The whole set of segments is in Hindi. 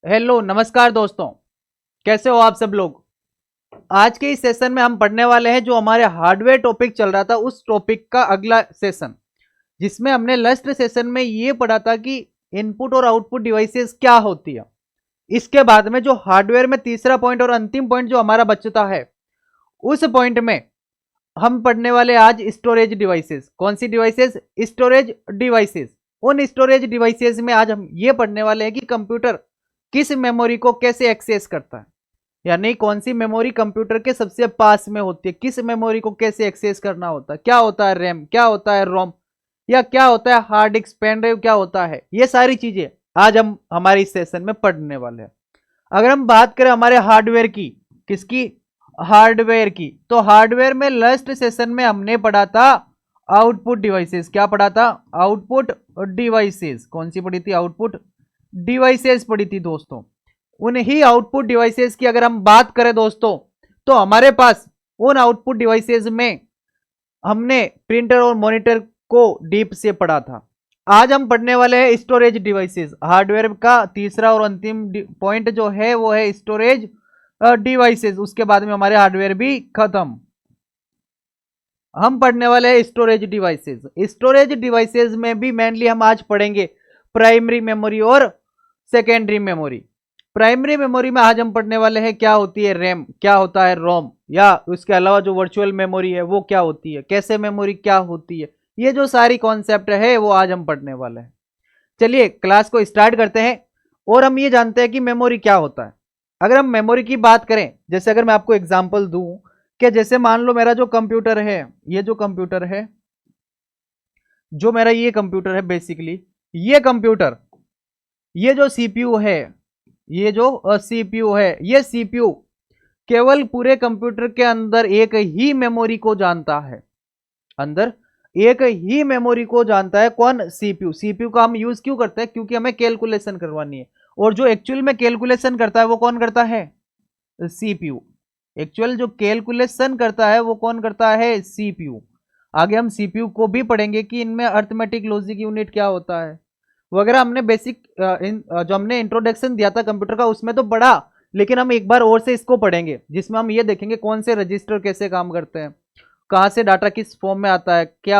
हेलो नमस्कार दोस्तों। कैसे हो आप सब लोग। आज के इस सेशन में हम पढ़ने वाले हैं जो हमारे हार्डवेयर टॉपिक चल रहा था उस टॉपिक का अगला सेशन, जिसमें हमने लास्ट सेशन में ये पढ़ा था कि इनपुट और आउटपुट डिवाइसेस क्या होती है। इसके बाद में जो हार्डवेयर में तीसरा पॉइंट और अंतिम पॉइंट जो हमारा बचता है, उस पॉइंट में हम पढ़ने वाले आज स्टोरेज डिवाइसेस। कौन सी डिवाइसेस? Storage devices. उन स्टोरेज डिवाइसेस में आज हम ये पढ़ने वाले हैं कि कंप्यूटर किस मेमोरी को कैसे एक्सेस करता है, यानी कौन सी मेमोरी कंप्यूटर के सबसे पास में होती है, किस मेमोरी को कैसे एक्सेस करना होता है, क्या होता है रैम, क्या होता है रोम, या क्या होता है हार्ड डिस्क, पेन ड्राइव क्या होता है। ये सारी चीजें आज हम हमारे इस सेशन में पढ़ने वाले हैं। अगर हम बात करें हमारे हार्डवेयर की, किसकी? हार्डवेयर की। तो हार्डवेयर में लास्ट सेशन में हमने पढ़ा था आउटपुट डिवाइसेस। क्या पढ़ा था? Output devices. कौन सी पढ़ी थी? आउटपुट डिवाइसेस पढ़ी थी दोस्तों। उन्हीं आउटपुट डिवाइसेस की अगर हम बात करें दोस्तों, तो हमारे पास उन आउटपुट डिवाइसेस में हमने प्रिंटर और मॉनिटर को डीप से पढ़ा था। आज हम पढ़ने वाले हैं स्टोरेज डिवाइसेस। हार्डवेयर का तीसरा और अंतिम पॉइंट जो है वो है स्टोरेज डिवाइसेस। उसके बाद में हमारे हार्डवेयर भी खत्म। हम पढ़ने वाले हैं स्टोरेज डिवाइसेस। स्टोरेज डिवाइसेस में भी मेनली हम आज पढ़ेंगे प्राइमरी मेमोरी और सेकेंडरी मेमोरी। प्राइमरी मेमोरी में आज हम पढ़ने वाले हैं क्या होती है रैम, क्या होता है रोम, या उसके अलावा जो वर्चुअल मेमोरी है वो क्या होती है, कैसे मेमोरी क्या होती है। ये जो सारी कॉन्सेप्ट है वो आज हम पढ़ने वाले हैं। चलिए क्लास को स्टार्ट करते हैं। और हम ये जानते हैं कि मेमोरी क्या होता है। अगर हम मेमोरी की बात करें, जैसे अगर मैं आपको एग्जांपल दूं कि जैसे मान लो मेरा जो कंप्यूटर है, ये जो कंप्यूटर है, जो मेरा ये कंप्यूटर है बेसिकली, ये कंप्यूटर, ये जो सीपीयू है, ये जो सीपीयू है, ये सीपीयू केवल पूरे कंप्यूटर के अंदर एक ही मेमोरी को जानता है। अंदर एक ही मेमोरी को जानता है। कौन? सीपीयू। सीपीयू का हम यूज क्यों करते हैं? क्योंकि हमें कैलकुलेशन करवानी है। और जो एक्चुअल में कैलकुलेशन करता है वो कौन करता है? सीपीयू। एक्चुअल जो कैलकुलेशन करता है वो कौन करता है? सीपीयू। आगे हम सीपीयू को भी पढ़ेंगे कि इनमें अर्थमेटिक लॉजिक यूनिट क्या होता है वगैरह। हमने बेसिक जो हमने इंट्रोडक्शन दिया था कंप्यूटर का उसमें तो पढ़ा, लेकिन हम एक बार और से इसको पढ़ेंगे जिसमें हम ये देखेंगे कौन से रजिस्टर कैसे काम करते हैं, कहाँ से डाटा किस फॉर्म में आता है, क्या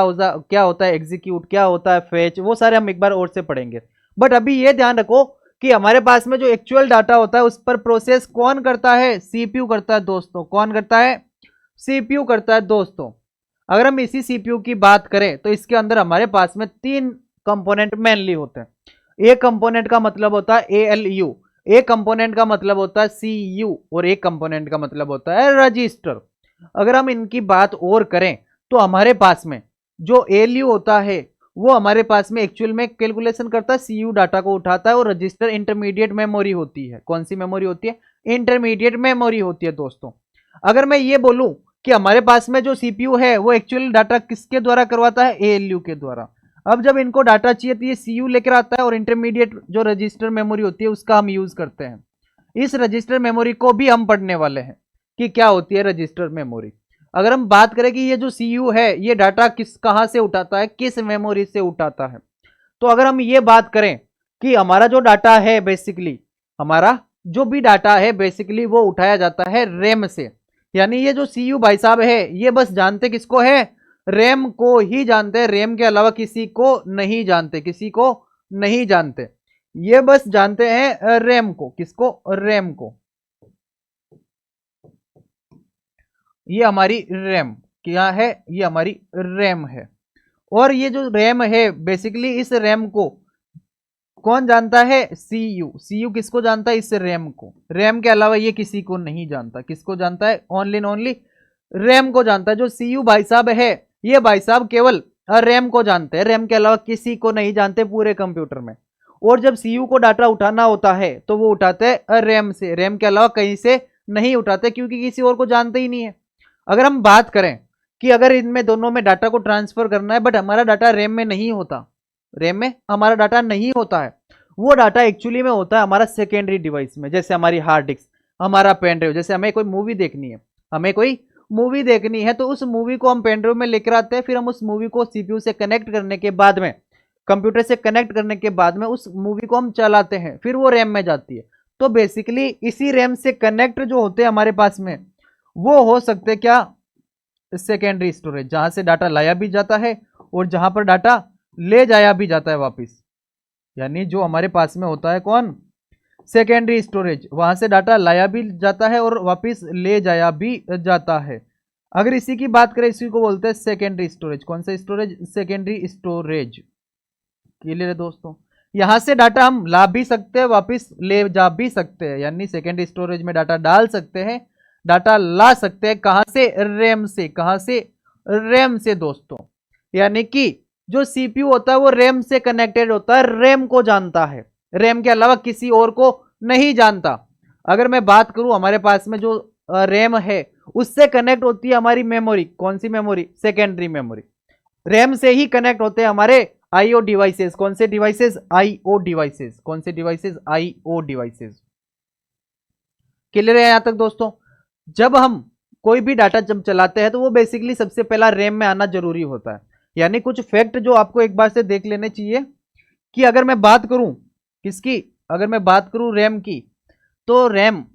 होता है एग्जीक्यूट, क्या होता है फेच, वो सारे हम एक बार और से पढ़ेंगे। बट अभी ये ध्यान रखो कि हमारे पास में जो एक्चुअल डाटा होता है उस पर प्रोसेस कौन करता है? सीपीयू करता है दोस्तों। कौन करता है? सीपीयू करता है दोस्तों। अगर हम इसी सीपीयू की बात करें तो इसके अंदर हमारे पास में तीन कंपोनेंट मेनली होते हैं। एक कंपोनेंट का मतलब होता है एएलयू, एक कंपोनेंट का मतलब होता है सीयू, और एक कंपोनेंट का मतलब होता है रजिस्टर। अगर हम इनकी बात और करें तो हमारे पास में जो एएलयू होता है वो हमारे पास में एक्चुअल में कैलकुलेशन करता है, सीयू डाटा को उठाता है, और रजिस्टर इंटरमीडिएट मेमोरी होती है। कौन सी मेमोरी होती है? इंटरमीडिएट मेमोरी होती है दोस्तों। अगर मैं ये बोलूं कि हमारे पास में जो सीपीयू है वो एक्चुअल डाटा किसके द्वारा करवाता है? एएलयू के द्वारा। अब जब इनको डाटा चाहिए तो ये सीयू लेकर आता है, और इंटरमीडिएट जो रजिस्टर मेमोरी होती है उसका हम यूज करते हैं। इस रजिस्टर मेमोरी को भी हम पढ़ने वाले हैं कि क्या होती है रजिस्टर मेमोरी। अगर हम बात करें कि ये जो सीयू है ये डाटा कहां से उठाता है, किस मेमोरी से उठाता है, तो अगर हम ये बात करें कि हमारा जो डाटा है बेसिकली, हमारा जो भी डाटा है बेसिकली वो उठाया जाता है रैम से। यानी ये जो सीयू भाई साहब है ये बस जानते किसको है? रैम को ही जानते हैं, रैम के अलावा किसी को नहीं जानते, किसी को नहीं जानते। ये बस जानते हैं रैम को। किसको? रैम को। ये हमारी रैम क्या है? ये हमारी रैम है। और ये जो रैम है बेसिकली इस रैम को कौन जानता है? सीयू। सीयू किसको जानता है? इस रैम को। रैम के अलावा ये किसी को नहीं जानता। किसको जानता है? ओनली एंड ओनली रैम को जानता है। जो सीयू भाई साहब है ये भाई साहब केवल रैम को जानते हैं, रैम के अलावा किसी को नहीं जानते पूरे कंप्यूटर में। और जब सीयू को डाटा उठाना होता है तो वो उठाते हैं रैम से, रैम के अलावा कहीं से नहीं उठाते क्योंकि किसी और को जानते ही नहीं है। अगर हम बात करें कि अगर इनमें दोनों में डाटा को ट्रांसफर करना है बट हमारा डाटा रैम में नहीं होता, रैम में हमारा डाटा नहीं होता है, वो डाटा एक्चुअली में होता है हमारा सेकेंडरी डिवाइस में, जैसे हमारी हार्ड डिस्क, हमारा पेन ड्राइव। जैसे हमें कोई मूवी देखनी है, हमें कोई मूवी देखनी है तो उस मूवी को हम पेन ड्राइव में लेकर आते हैं, फिर हम उस मूवी को सीपीयू से कनेक्ट करने के बाद में, कंप्यूटर से कनेक्ट करने के बाद में उस मूवी को हम चलाते हैं, फिर वो रैम में जाती है। तो बेसिकली इसी रैम से कनेक्ट जो होते हैं हमारे पास में, वो हो सकते क्या, सेकेंडरी स्टोरेज, जहां से डाटा लाया भी जाता है और जहां पर डाटा ले जाया भी जाता है वापस। यानी जो हमारे पास में होता है कौन, सेकेंडरी स्टोरेज, वहां से डाटा लाया भी जाता है और वापस ले जाया भी जाता है। अगर इसी की बात करें, इसी को बोलते हैं सेकेंडरी स्टोरेज। कौन सा स्टोरेज, सेकेंडरी स्टोरेज। क्लियर है दोस्तों, यहां से डाटा हम ला भी सकते हैं, वापस ले जा भी सकते हैं, यानी सेकेंडरी स्टोरेज में डाटा डाल सकते हैं, डाटा ला सकते हैं। कहां से, रैम से। कहां से, रैम से दोस्तों। यानी कि जो सीपीयू होता है वो रैम से कनेक्टेड होता है, रैम को जानता है, रैम के अलावा किसी और को नहीं जानता। अगर मैं बात करूं, हमारे पास में जो रैम है उससे कनेक्ट होती है हमारी मेमोरी। कौन सी मेमोरी, सेकेंडरी मेमोरी। रैम से ही कनेक्ट होते हैं हमारे आईओ डिवाइसेस। कौन से डिवाइसेस, आईओ डिवाइसेस। कौन से डिवाइसेस, आईओ डिवाइसेस। क्लियर है यहां तक दोस्तों। जब हम कोई भी डाटा जब चलाते हैं तो वो बेसिकली सबसे पहला रैम में आना जरूरी होता है। यानी कुछ फैक्ट जो आपको एक बार से देख लेने चाहिए कि अगर मैं बात करूं किसकी, अगर मैं बात करूं रैम की, तो रैम,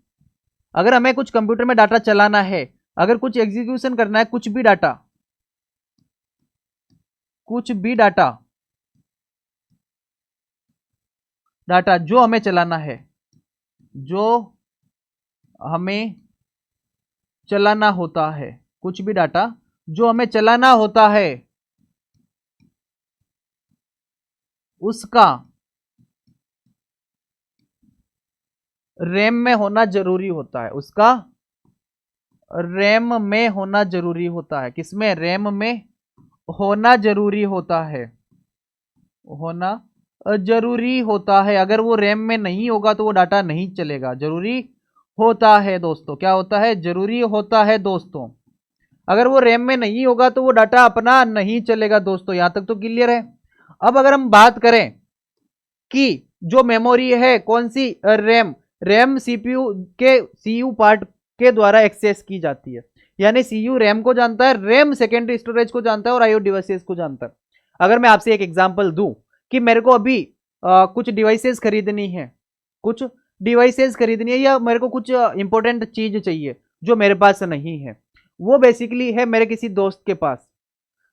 अगर हमें कुछ कंप्यूटर में डाटा चलाना है, अगर कुछ एग्जीक्यूशन करना है, कुछ भी डाटा डाटा जो हमें चलाना है, जो हमें चलाना होता है, कुछ भी डाटा जो हमें चलाना होता है, उसका रैम में होना जरूरी होता है। उसका रैम में होना जरूरी होता है। किसमें, रैम में होना जरूरी होता है, होना जरूरी होता है। अगर वो रैम में नहीं होगा तो वो डाटा नहीं चलेगा। जरूरी होता है दोस्तों, क्या होता है, जरूरी होता है दोस्तों। अगर वो रैम में नहीं होगा तो वो डाटा अपना नहीं चलेगा दोस्तों। यहां तक तो क्लियर है। अब अगर हम बात करें कि जो मेमोरी है कौन सी, रैम, रैम सीपीयू के सीयू पार्ट के द्वारा एक्सेस की जाती है। यानी सीयू रैम को जानता है, रैम सेकेंडरी स्टोरेज को जानता है और आईओ डिवाइसेस को जानता है। अगर मैं आपसे एक एग्जांपल दूं कि मेरे को अभी कुछ डिवाइसेस खरीदनी है, कुछ डिवाइसेस खरीदनी है, या मेरे को कुछ इंपॉर्टेंट चीज चाहिए जो मेरे पास नहीं है, वो बेसिकली है मेरे किसी दोस्त के पास।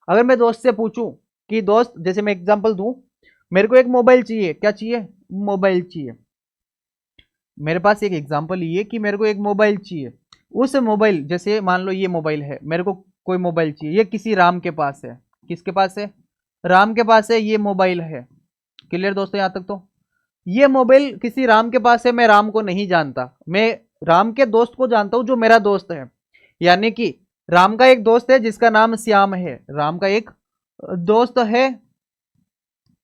अगर मैं दोस्त से पूछूं कि दोस्त, जैसे मैं एग्जांपल दूं, मेरे को एक मोबाइल चाहिए, क्या चाहिए, मोबाइल चाहिए। मेरे पास एक एग्जांपल ये कि मेरे को एक मोबाइल चाहिए। उस मोबाइल, जैसे मान लो ये मोबाइल है, मेरे को कोई मोबाइल चाहिए, ये किसी राम के पास है। किसके पास है, राम के पास है ये मोबाइल है। क्लियर दोस्तों यहां तक तो। ये मोबाइल किसी राम के पास है, मैं राम को नहीं जानता, मैं राम के दोस्त को जानता हूं जो मेरा दोस्त है। यानी कि राम का एक दोस्त है जिसका नाम श्याम है, राम का एक दोस्त है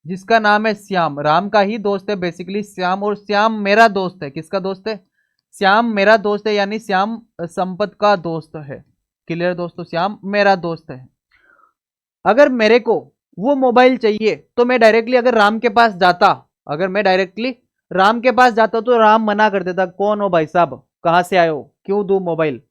जिसका नाम है श्याम, राम का ही दोस्त है बेसिकली श्याम, और श्याम मेरा दोस्त है। किसका दोस्त है, श्याम मेरा दोस्त है, यानी श्याम संपत का दोस्त है। क्लियर दोस्तों, श्याम मेरा दोस्त है। अगर मेरे को वो मोबाइल चाहिए तो मैं डायरेक्टली अगर राम के पास जाता, अगर मैं डायरेक्टली राम के पास जाता तो राम मना कर देता, कौन हो भाई साहब, कहां से आए हो, क्यों दूं मोबाइल,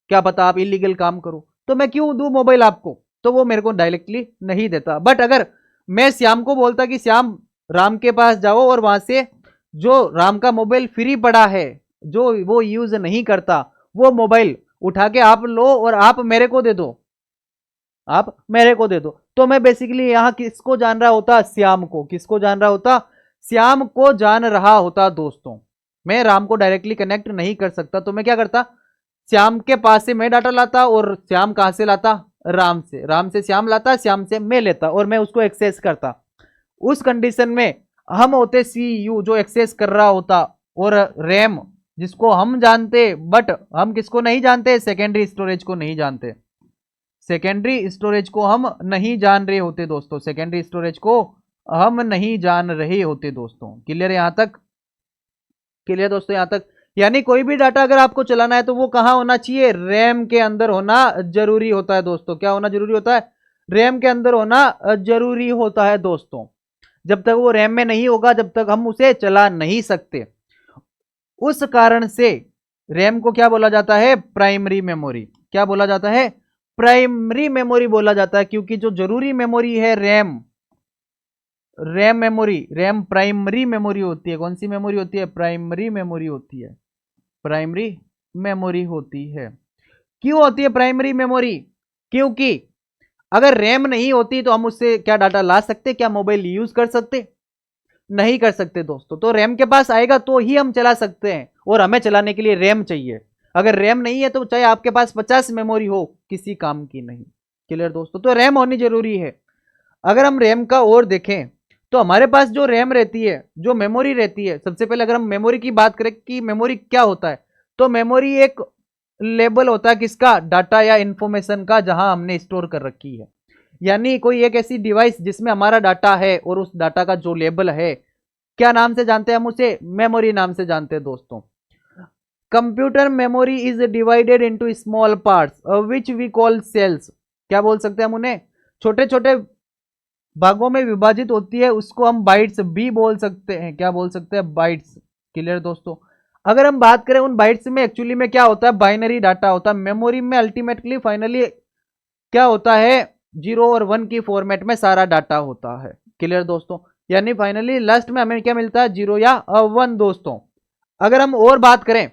क्या पता आप इलीगल काम करो, तो मैं क्यों दूं मोबाइल आपको, तो वो मेरे को डायरेक्टली नहीं देता। बट अगर मैं श्याम को बोलता कि श्याम राम के पास जाओ और वहां से जो राम का मोबाइल फ्री पड़ा है, जो वो यूज नहीं करता, वो मोबाइल उठा के आप लो और आप मेरे को दे दो, आप मेरे को दे दो, तो मैं बेसिकली यहां किसको जान रहा होता, श्याम को। किसको जान रहा होता, श्याम को जान रहा होता दोस्तों। मैं राम को डायरेक्टली कनेक्ट नहीं कर सकता, तो मैं क्या करता, श्याम के पास से मैं डाटा लाता, और श्याम कहां से लाता, राम से, राम से श्याम लाता, श्याम से मैं लेता, और मैं उसको एक्सेस करता। उस कंडीशन में हम होते सीयू जो एक्सेस कर रहा होता, और रैम जिसको हम जानते, बट हम किसको नहीं जानते, सेकेंडरी स्टोरेज को नहीं जानते। सेकेंडरी स्टोरेज को हम नहीं जान रहे होते दोस्तों, सेकेंडरी स्टोरेज को हम नहीं जान रहे होते दोस्तों। क्लियर है यहां तक, क्लियर दोस्तों यहां तक। यानी कोई भी डाटा अगर आपको चलाना है तो वो कहां होना चाहिए, रैम के अंदर होना जरूरी होता है दोस्तों। क्या होना जरूरी होता है, रैम के अंदर होना जरूरी होता है दोस्तों। जब तक वो रैम में नहीं होगा जब तक हम उसे चला नहीं सकते। उस कारण से रैम को क्या बोला जाता है, प्राइमरी मेमोरी। क्या बोला जाता है, प्राइमरी मेमोरी बोला जाता है, क्योंकि जो जरूरी मेमोरी है RAM, RAM memory, RAM primary memory होती है। कौन सी मेमोरी होती है? प्राइमरी मेमोरी होती है। प्राइमरी मेमोरी होती है। क्यों होती है प्राइमरी मेमोरी? क्योंकि अगर रैम नहीं होती तो हम उससे क्या डाटा ला सकते, क्या मोबाइल यूज कर सकते? नहीं कर सकते दोस्तों। तो रैम के पास आएगा तो ही हम चला सकते हैं, और हमें चलाने के लिए रैम चाहिए। अगर रैम नहीं है तो चाहे आपके पास 50 मेमोरी हो, किसी काम की नहीं। क्लियर दोस्तों? तो रैम होनी जरूरी है। अगर हम रैम का और देखें तो हमारे पास जो रैम रहती है, जो मेमोरी रहती है, सबसे पहले अगर हम मेमोरी की बात करें कि मेमोरी क्या होता है, तो मेमोरी एक लेबल होता है किसका? डाटा या इंफॉर्मेशन का, जहां हमने स्टोर कर रखी है। यानी कोई एक ऐसी डिवाइस जिसमें हमारा डाटा है, और उस डाटा का जो लेबल है, क्या नाम से जानते हैं हम उसे? मेमोरी नाम से जानते हैं दोस्तों। Computer memory is divided into small parts which we call cells. क्या बोल सकते हैं हम उन्हें? छोटे छोटे भागों में विभाजित होती है, उसको हम बाइट्स भी बोल सकते हैं। क्या बोल सकते हैं? बाइट्स। क्लियर दोस्तों? अगर हम बात करें उन बाइट्स में, एक्चुअली में क्या होता है? बाइनरी डाटा होता है। मेमोरी में अल्टीमेटली फाइनली क्या होता है? 0 और 1 की फॉर्मेट में सारा डाटा होता है। क्लियर दोस्तों? यानी फाइनली लास्ट में हमें क्या मिलता है? 0 या 1 दोस्तों। अगर हम और बात करें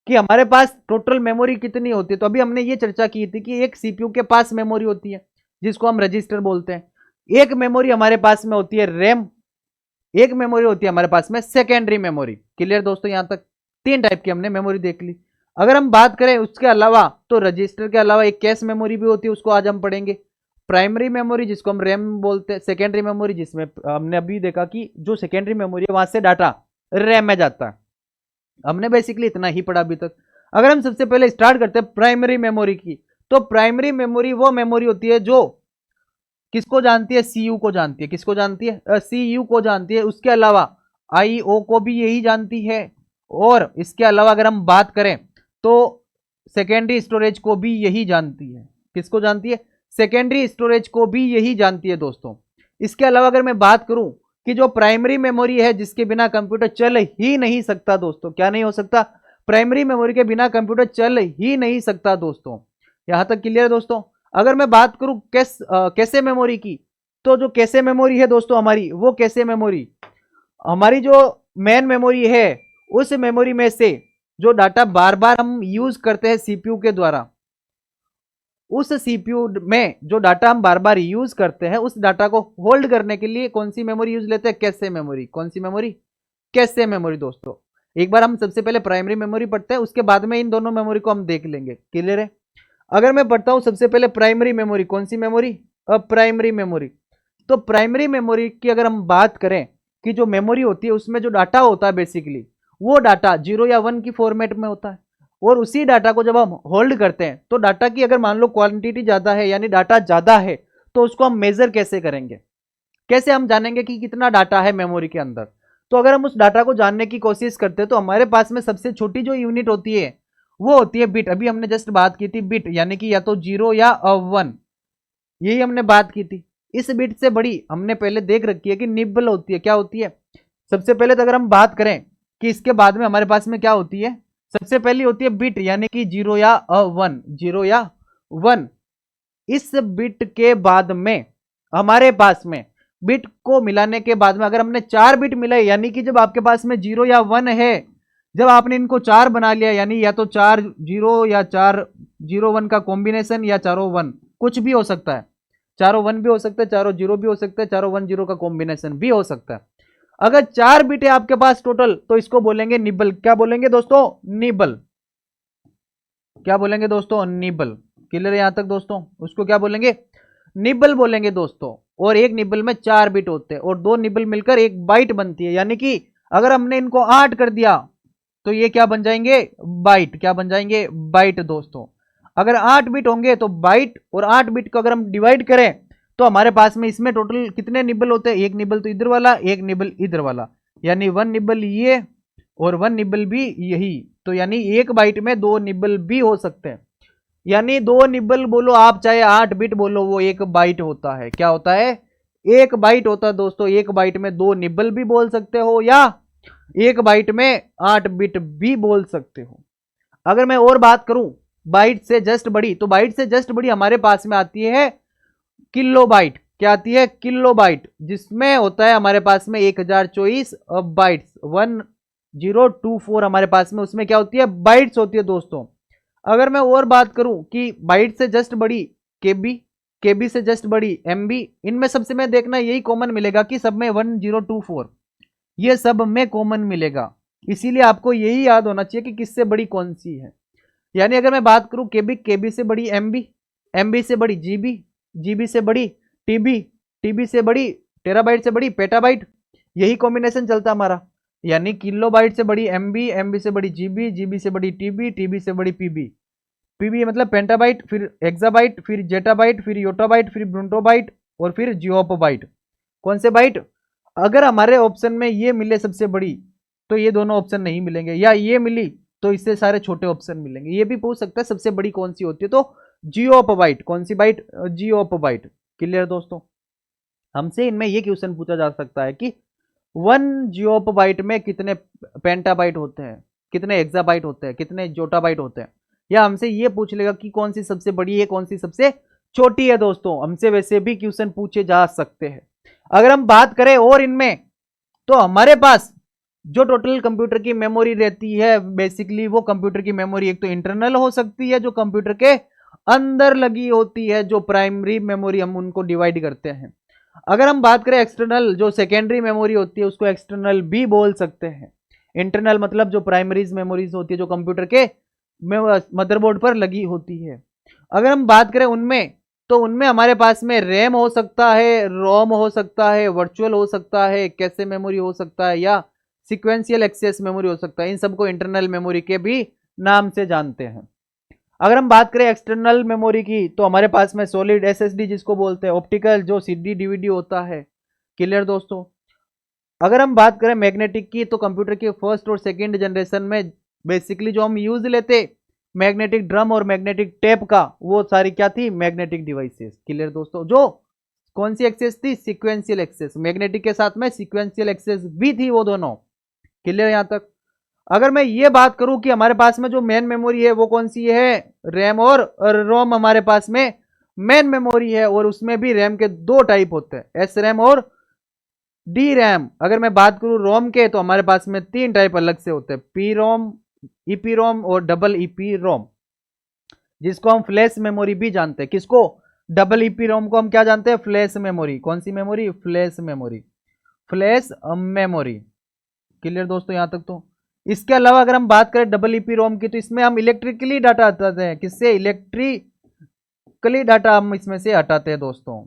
कि हमारे पास टोटल मेमोरी कितनी होती है, तो अभी हमने ये चर्चा की थी कि एक सीपीयू के पास मेमोरी होती है जिसको हम रजिस्टर बोलते हैं। एक मेमोरी हमारे पास में होती है रैम, एक मेमोरी होती है हमारे पास में सेकेंडरी मेमोरी। क्लियर दोस्तों? यहां तक 3 टाइप की हमने मेमोरी देख ली। अगर हम बात करें उसके अलावा, तो रजिस्टर के अलावा एक कैश मेमोरी भी होती है, उसको आज हम पढ़ेंगे। प्राइमरी मेमोरी जिसको हम रैम बोलते हैं, सेकेंडरी मेमोरी जिसमें हमने अभी देखा कि जो सेकेंडरी मेमोरी है वहां से डाटा रैम में जाता है। हमने बेसिकली इतना ही पढ़ा अभी तक। अगर हम सबसे पहले स्टार्ट करते हैं प्राइमरी मेमोरी की, तो प्राइमरी मेमोरी वो मेमोरी होती है जो किसको जानती है? सीयू को जानती है। किसको जानती है? सीयू को जानती है। उसके अलावा आईओ को भी यही जानती है। और इसके अलावा अगर हम बात करें तो सेकेंडरी स्टोरेज को भी यही जानती है। किसको जानती है? सेकेंडरी स्टोरेज को भी यही जानती है दोस्तों। इसके अलावा अगर मैं बात करूं कि जो प्राइमरी मेमोरी है जिसके बिना कंप्यूटर चल ही नहीं सकता दोस्तों, क्या नहीं हो सकता? प्राइमरी मेमोरी के बिना कंप्यूटर चल ही नहीं सकता दोस्तों। यहां तक क्लियर है दोस्तों? अगर मैं बात करूं कैसे मेमोरी की, तो जो कैसे मेमोरी है दोस्तों हमारी, वो कैसे मेमोरी हमारी जो मेन मेमोरी है, उस मेमोरी में से जो डाटा बार बार हम यूज करते हैं सीपीयू के द्वारा, उस सीपीयू में जो डाटा हम बार बार यूज करते हैं, उस डाटा को होल्ड करने के लिए कौन सी मेमोरी यूज लेते हैं? कैसे मेमोरी। कौन सी मेमोरी? कैसे मेमोरी दोस्तों। एक बार हम सबसे पहले प्राइमरी मेमोरी पढ़ते हैं, उसके बाद में इन दोनों मेमोरी को हम देख लेंगे। क्लियर है? अगर मैं पढ़ता हूं सबसे पहले प्राइमरी मेमोरी, कौन सी मेमोरी? Primary memory. तो प्राइमरी मेमोरी की अगर हम बात करें कि जो मेमोरी होती है उसमें जो डाटा होता है बेसिकली, वो डाटा 0 या 1 की फॉर्मेट में होता है। और उसी डाटा को जब हम होल्ड करते हैं, तो डाटा की अगर मान लो क्वांटिटी ज्यादा है, यानी डाटा ज्यादा है, तो उसको हम मेजर कैसे करेंगे? कैसे हम जानेंगे कि कितना डाटा है मेमोरी के अंदर? तो अगर हम उस डाटा को जानने की कोशिश करते हैं, तो हमारे पास में सबसे छोटी जो यूनिट होती है वो होती है बिट। अभी हमने जस्ट बात की थी बिट, यानी कि या तो 0 या 1, यही हमने बात की थी। इस बिट से बड़ी हमने पहले देख रखी है कि निबल होती है। क्या होती है? सबसे पहले तो अगर हम बात करें कि इसके बाद में हमारे पास में क्या होती है, सबसे पहली होती है बिट, यानी कि 0 या 1, 0 या 1। इस बिट के बाद में हमारे पास में बिट को मिलाने के बाद में अगर हमने 4 बिट मिलाए, यानी कि जब आपके पास में 0 या 1 है, जब आपने इनको 4 बना लिया, यानी या तो 4 0 या 4 0 1 का कॉम्बिनेशन, या चारों 1, कुछ भी हो सकता है। चारों 1 भी हो सकता है, चारों 0 भी हो सकता है, चारों 1 0 का कॉम्बिनेशन भी हो सकता है। अगर 4 बिट है आपके पास टोटल, तो इसको बोलेंगे निबल। क्या बोलेंगे दोस्तों? निबल। क्या बोलेंगे दोस्तों? निबल। क्लियर है यहां तक दोस्तों? उसको क्या बोलेंगे? निबल बोलेंगे दोस्तों। और एक निबल में 4 बिट होते हैं, और 2 निबल मिलकर एक बाइट बनती है। यानी कि अगर हमने इनको 8 कर दिया, तो ये क्या बन जाएंगे? बाइट। क्या बन जाएंगे? बाइट दोस्तों। अगर 8 बिट होंगे तो बाइट, और 8 बिट को अगर हम डिवाइड करें, तो हमारे पास में इसमें टोटल कितने निबल होते हैं? एक निबल तो इधर वाला, एक निबल इधर वाला, यानी 1 निबल ये और 1 निबल भी यही। तो यानी एक बाइट में 2 निबल भी हो सकते हैं। यानी 2 निबल बोलो आप, चाहे 8 बिट बोलो, वो एक बाइट होता है। क्या होता है? एक बाइट होता है दोस्तों। एक बाइट में 2 निबल भी बोल सकते हो, या एक बाइट में 8 बिट भी बोल सकते हो। अगर मैं और बात करूं बाइट से जस्ट बड़ी, तो बाइट से जस्ट बड़ी हमारे पास में आती है किलो बाइट। क्या आती है, किलोबाइट, जिसमें होता है हमारे पास में 1024 बाइट्स, 1024 हमारे पास में उसमें क्या होती है, बाइट्स होती है दोस्तों। अगर मैं और बात करूं कि बाइट से जस्ट बड़ी केबी, केबी से जस्ट बड़ी एमबी, इनमें सबसे में देखना यही कॉमन मिलेगा कि सब में 1024, ये सब में कॉमन मिलेगा। इसीलिए आपको यही याद होना चाहिए कि किससे बड़ी कौन सी है। यानी अगर मैं बात करूं केबी, केबी से बड़ी एमबी, एमबी से बड़ी जीबी, जीबी से बड़ी टीबी, टीबी से बड़ी टेराबाइट से बड़ी पेटाबाइट, यही कॉम्बिनेशन चलता हमारा। यानी किलोबाइट से बड़ी एमबी, एमबी से बड़ी जीबी, जीबी से बड़ी टीबी, टीबी से बड़ी पीबी, पीबी मतलब पेंटाबाइट, फिर एक्साबाइट, फिर जेटाबाइट, फिर योटाबाइट, फिर ब्रुंटोबाइट और फिर जियोपोबाइट। कौन से बाइट? अगर हमारे ऑप्शन में ये मिले सबसे बड़ी तो ये दोनों ऑप्शन नहीं मिलेंगे, या ये मिली तो इससे सारे छोटे ऑप्शन मिलेंगे। ये भी पूछ सकता है सबसे बड़ी कौन सी होती है, तो जियोपोबाइट। कौन सी बाइट? जियोपोबाइट। क्लियर दोस्तों? हमसे इनमें ये क्वेश्चन पूछा जा सकता है कि 1 जियोपोबाइट में कितने पेंटाबाइट होते हैं, कितने एक्साबाइट होते हैं, कितने जोटाबाइट होते हैं, या हमसे ये पूछ लेगा कि कौन सी सबसे बड़ी है, कौन सी सबसे छोटी है। दोस्तों हमसे वैसे भी क्वेश्चन पूछे जा सकते हैं। अगर हम बात करें और इनमें, तो हमारे पास जो टोटल कंप्यूटर की मेमोरी रहती है, बेसिकली वो कंप्यूटर की मेमोरी एक तो इंटरनल हो सकती है, जो कंप्यूटर के अंदर लगी होती है, जो प्राइमरी मेमोरी हम उनको डिवाइड करते हैं। अगर हम बात करें एक्सटर्नल, जो सेकेंडरी मेमोरी होती है, उसको एक्सटर्नल भी बोल सकते हैं। इंटरनल मतलब जो प्राइमरीज मेमोरीज होती है, जो कंप्यूटर के मदरबोर्ड पर लगी होती है। अगर हम बात करें उनमें, तो उनमें हमारे पास में रैम हो सकता है, रोम हो सकता है, वर्चुअल हो सकता है, कैसे मेमोरी हो सकता है, या सिक्वेंशियल एक्सेस मेमोरी हो सकता है। इन सबको इंटरनल मेमोरी के भी नाम से जानते हैं। अगर हम बात करें एक्सटर्नल मेमोरी की, तो हमारे पास में सॉलिड एसएसडी जिसको बोलते हैं, ऑप्टिकल जो सीडी डीवीडी होता है। क्लियर दोस्तों? अगर हम बात करें मैग्नेटिक की, तो कंप्यूटर के फर्स्ट और सेकंड जनरेशन में बेसिकली जो हम यूज लेते मैग्नेटिक ड्रम और मैग्नेटिक टेप का, वो सारी क्या थी, मैग्नेटिक डिवाइसेस। क्लियर दोस्तों? जो कौन सी एक्सेस थी, सिक्वेंशियल एक्सेस। मैग्नेटिक के साथ में सिक्वेंशियल एक्सेस भी थी वो दोनों। क्लियर यहां तक? अगर मैं ये बात करूं कि हमारे पास में जो मेन मेमोरी है वो कौन सी है, रैम और रोम हमारे पास में मेन मेमोरी है, और उसमें भी रैम के दो टाइप होते हैं, एस रैम और डी रैम। अगर मैं बात करूं रोम के, तो हमारे पास में तीन टाइप अलग से होते हैं, पी रोम, ईपी रोम और डबल ईपी रोम, जिसको हम फ्लैश मेमोरी भी जानते हैं। किसको? डबल ईपी रोम को हम क्या जानते हैं, फ्लैश मेमोरी। कौन सी memory? Flash memory, flash memory. Clear दोस्तों यहां तक? तो इसके अलावा अगर हम बात करें डबल ईपी रोम की, तो इसमें हम इलेक्ट्रिकली डाटा हटाते हैं। किससे? इलेक्ट्रिकली डाटा हम इसमें से हटाते हैं दोस्तों।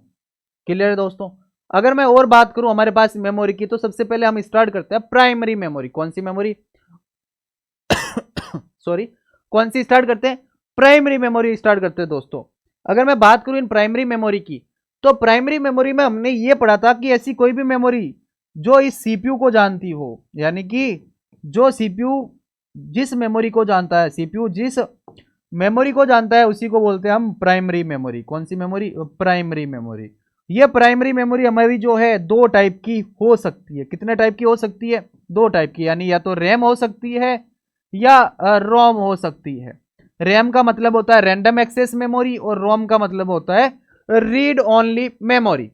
क्लियर है दोस्तों? अगर मैं और बात करूं हमारे पास मेमोरी की, तो सबसे पहले हम स्टार्ट करते हैं प्राइमरी मेमोरी। कौन सी मेमोरी? सॉरी, कौन सी स्टार्ट करते हैं? प्राइमरी मेमोरी स्टार्ट करते हैं दोस्तों। अगर मैं बात करूं इन प्राइमरी मेमोरी की, तो प्राइमरी मेमोरी में हमने ये पढ़ा था कि ऐसी कोई भी मेमोरी जो इस सीपीयू को जानती हो, यानी कि जो सीपीयू जिस मेमोरी को जानता है, सीपीयू जिस मेमोरी को जानता है, उसी को बोलते हैं हम प्राइमरी मेमोरी। कौन सी मेमोरी? Primary memory. ये प्राइमरी मेमोरी हमारी जो है दो टाइप की हो सकती है। कितने टाइप की हो सकती है? दो टाइप की, यानी या तो रैम हो सकती है या रोम हो सकती है। रैम का मतलब होता है रैंडम एक्सेस मेमोरी, और रोम का मतलब होता है रीड ओनली मेमोरी।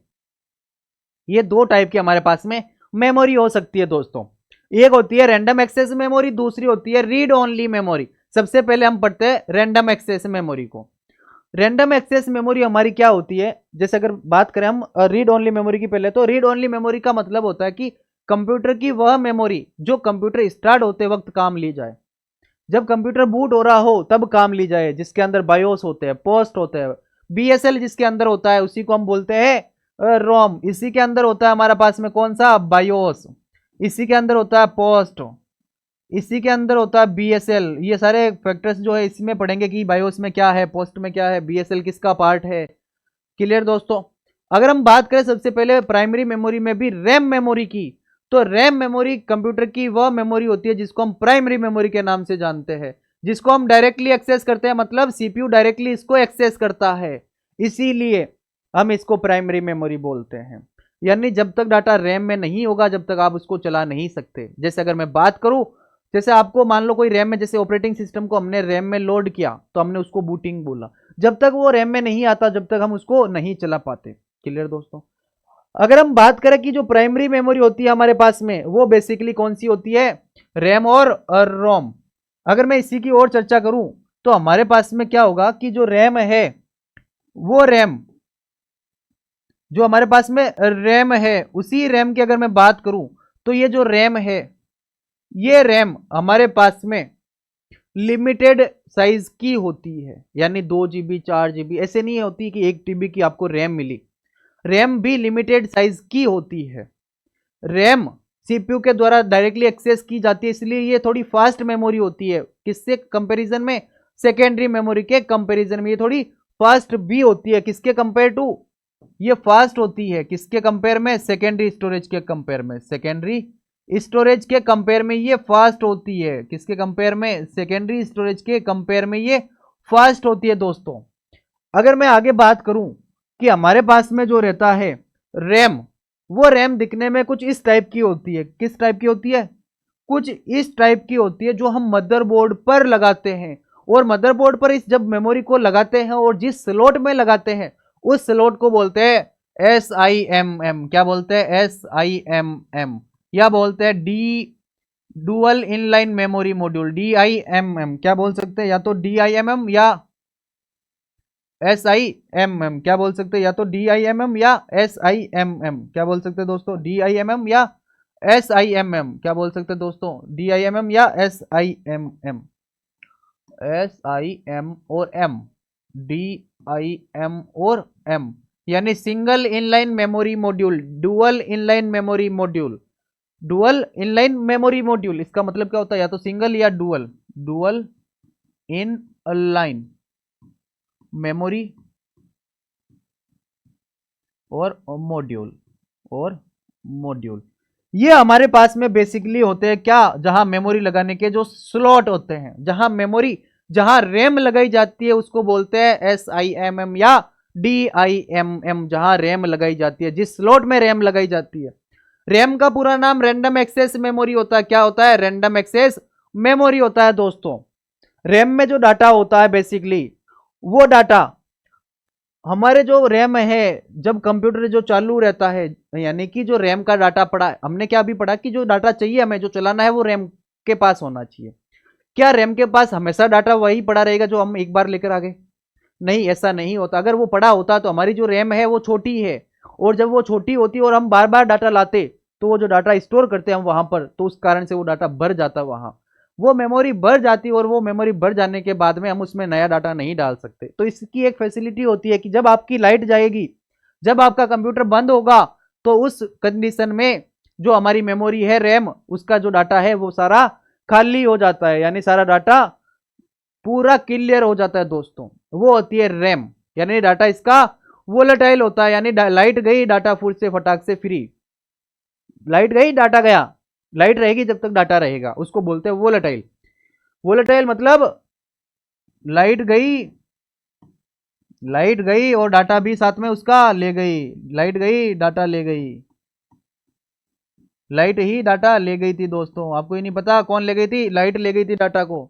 ये दो टाइप की हमारे पास में मेमोरी हो सकती है दोस्तों। एक होती है रैंडम एक्सेस मेमोरी, दूसरी होती है रीड ओनली मेमोरी। सबसे पहले हम पढ़ते हैं रैंडम एक्सेस मेमोरी को। रैंडम एक्सेस मेमोरी हमारी क्या होती है, जैसे अगर बात करें हम रीड ओनली मेमोरी की पहले, तो रीड ओनली मेमोरी का मतलब होता है कि कंप्यूटर की वह मेमोरी जो कंप्यूटर स्टार्ट होते वक्त काम ली जाए, जब कंप्यूटर बूट हो रहा हो तब काम ली जाए, जिसके अंदर बायोस होते हैं, पोस्ट होते हैं, बीएसएल जिसके अंदर होता है उसी को हम बोलते हैं रोम। इसी के अंदर होता है हमारे पास में कौन सा? बायोस। इसी के अंदर होता है पोस्ट, इसी के अंदर होता है बीएसएल। ये सारे फैक्टर्स जो है इसमें पढ़ेंगे कि बायोस में क्या है, पोस्ट में क्या है, बीएसएल किसका पार्ट है। क्लियर दोस्तों? अगर हम बात करें सबसे पहले प्राइमरी मेमोरी में भी रैम मेमोरी की, तो रैम मेमोरी कंप्यूटर की वह मेमोरी होती है जिसको हम प्राइमरी मेमोरी के नाम से जानते हैं, जिसको हम डायरेक्टली एक्सेस करते हैं, मतलब सीपीयू डायरेक्टली इसको एक्सेस करता है, इसीलिए हम इसको प्राइमरी मेमोरी बोलते हैं। यानी जब तक डाटा रैम में नहीं होगा, जब तक आप उसको चला नहीं सकते। जैसे अगर मैं बात करूं, जैसे आपको मान लो कोई रैम में, जैसे ऑपरेटिंग सिस्टम को हमने रैम में लोड किया तो हमने उसको बूटिंग बोला। जब तक वो रैम में नहीं आता, जब तक हम उसको नहीं चला पाते। क्लियर दोस्तों। अगर हम बात करें कि जो प्राइमरी मेमोरी होती है हमारे पास में, वो बेसिकली कौन सी होती है, रैम और रोम। अगर मैं इसी की और चर्चा करूं तो हमारे पास में क्या होगा कि जो रैम है, वो रैम जो हमारे पास में रैम है, उसी रैम की अगर मैं बात करूं तो ये जो रैम है, ये रैम हमारे पास में लिमिटेड साइज की होती है, यानी 2 GB 4 GB ऐसे नहीं होती कि 1 TB की आपको रैम मिली। रैम भी लिमिटेड साइज की होती है। रैम सीपीयू के द्वारा डायरेक्टली एक्सेस की जाती है, इसलिए ये थोड़ी फास्ट मेमोरी होती है। किससे कंपैरिजन में, सेकेंडरी मेमोरी के कंपैरिजन में ये थोड़ी फास्ट भी होती है। किसके कंपेयर टू, ये फास्ट होती है किसके कंपेयर में, सेकेंडरी स्टोरेज के कंपेयर में। सेकेंडरी स्टोरेज के कंपेयर में ये फास्ट होती है। किसके कंपेयर में, सेकेंडरी स्टोरेज के कंपेयर में ये फास्ट होती है दोस्तों। अगर मैं आगे बात करूं कि हमारे पास में जो रहता है रैम, वो रैम दिखने में कुछ इस टाइप की होती है। किस टाइप की होती है, कुछ इस टाइप की होती है, जो हम मदरबोर्ड पर लगाते हैं। और मदरबोर्ड पर इस जब मेमोरी को लगाते हैं और जिस स्लॉट में लगाते हैं, उस स्लॉट को बोलते हैं SIMM। क्या बोलते हैं, SIMM, या बोलते हैं dual inline memory module, DIMM। क्या बोल सकते हैं, या तो DIMM या SIMM। क्या बोल सकते हैं, या तो DIMM या SIMM। क्या बोल सकते हैं दोस्तों, DIMM या SIMM। क्या बोल सकते हैं दोस्तों, DIMM या SIMM। SIM और M, DIM और M, यानी single inline memory module, dual inline memory module. Dual inline memory module इसका मतलब क्या होता है, या तो सिंगल या dual. Dual in line memory और मॉड्यूल ये हमारे पास में बेसिकली होते हैं क्या, जहां मेमोरी लगाने के जो स्लॉट होते हैं, जहां रैम लगाई जाती है उसको बोलते हैं SIMM या DIMM। जहां रैम लगाई जाती है, जिस स्लॉट में रैम लगाई जाती है। रैम का पूरा नाम रैंडम एक्सेस मेमोरी होता है। क्या होता है, रैंडम एक्सेस मेमोरी होता है दोस्तों। रैम में जो डाटा होता है बेसिकली, वो डाटा हमारे जो रैम है, जब कंप्यूटर जो चालू रहता है, यानी कि जो रैम का डाटा पड़ा, हमने क्या भी पढ़ा कि जो डाटा चाहिए हमें जो चलाना है, वो रैम के पास होना चाहिए। क्या रैम के पास हमेशा डाटा वही पड़ा रहेगा जो हम एक बार लेकर आ गए? नहीं, ऐसा नहीं होता। अगर वो पड़ा होता तो हमारी जो रैम है वो छोटी है, और जब वो छोटी होती और हम बार बार डाटा लाते, तो वो जो डाटा स्टोर करते हैं हम वहां पर, तो उस कारण से वो डाटा भर जाता वहां, वो मेमोरी भर जाती, और वो मेमोरी भर जाने के बाद में हम उसमें नया डाटा नहीं डाल सकते। तो इसकी एक फैसिलिटी होती है कि जब आपकी लाइट जाएगी, जब आपका कंप्यूटर बंद होगा, तो उस कंडीशन में जो हमारी मेमोरी है रैम, उसका जो डाटा है वो सारा खाली हो जाता है, यानी सारा डाटा पूरा क्लियर हो जाता है दोस्तों। वो होती है रैम, यानी डाटा इसका वोलेटाइल होता है, यानी लाइट गई डाटा फुल से फटाक से फ्री। लाइट गई डाटा गया, लाइट रहेगी जब तक डाटा रहेगा, उसको बोलते हैं वोलेटाइल। वोलेटाइल मतलब लाइट गई और डाटा भी साथ में उसका ले गई। लाइट गई डाटा ले गई, लाइट ही डाटा ले गई थी दोस्तों। आपको ये नहीं पता कौन ले गई थी, लाइट ले गई थी डाटा को।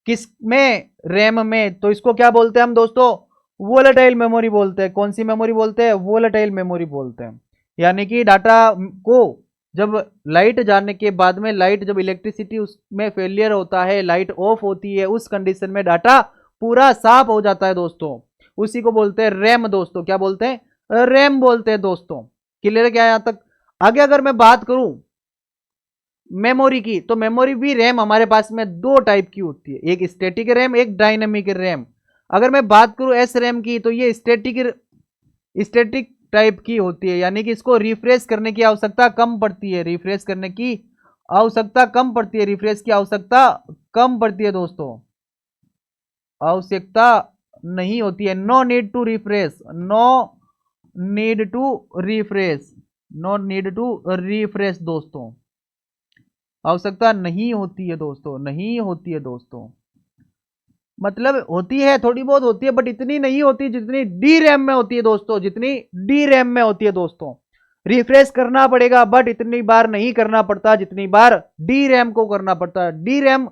किस में, रैम में। तो इसको क्या बोलते हैं हम दोस्तों, वोलेटाइल मेमोरी बोलते हैं। कौन सी मेमोरी बोलते हैं, वोलेटाइल मेमोरी बोलते हैं। यानी कि डाटा को जब लाइट जाने के बाद में, लाइट जब इलेक्ट्रिसिटी उसमें फेलियर होता है, लाइट ऑफ होती है, उस कंडीशन में डाटा पूरा साफ हो जाता है दोस्तों। उसी को बोलते हैं रैम दोस्तों। क्या बोलते हैं, रैम बोलते हैं दोस्तों। क्लियर है क्या यहां तक? आगे अगर मैं बात करूं मेमोरी की, तो मेमोरी भी रैम हमारे पास में दो टाइप की होती है, एक स्टैटिक रैम, एक डायनेमिक रैम। अगर मैं बात करूं एस रैम की, तो ये स्टैटिक टाइप की होती है, यानी कि इसको रिफ्रेश करने की आवश्यकता कम पड़ती है। रिफ्रेश करने की आवश्यकता कम पड़ती है, रिफ्रेश की आवश्यकता कम पड़ती है दोस्तों, आवश्यकता नहीं होती है। No need to refresh, no need to refresh, no need to refresh दोस्तों, आवश्यकता नहीं होती है दोस्तों, नहीं होती है दोस्तों। मतलब होती है, थोड़ी बहुत होती है, बट इतनी नहीं होती जितनी डी रैम में होती है दोस्तों, जितनी डी रैम में होती है दोस्तों। रिफ्रेश करना पड़ेगा, बट इतनी बार नहीं करना पड़ता जितनी बार डी रैम को करना पड़ता है। डी रैम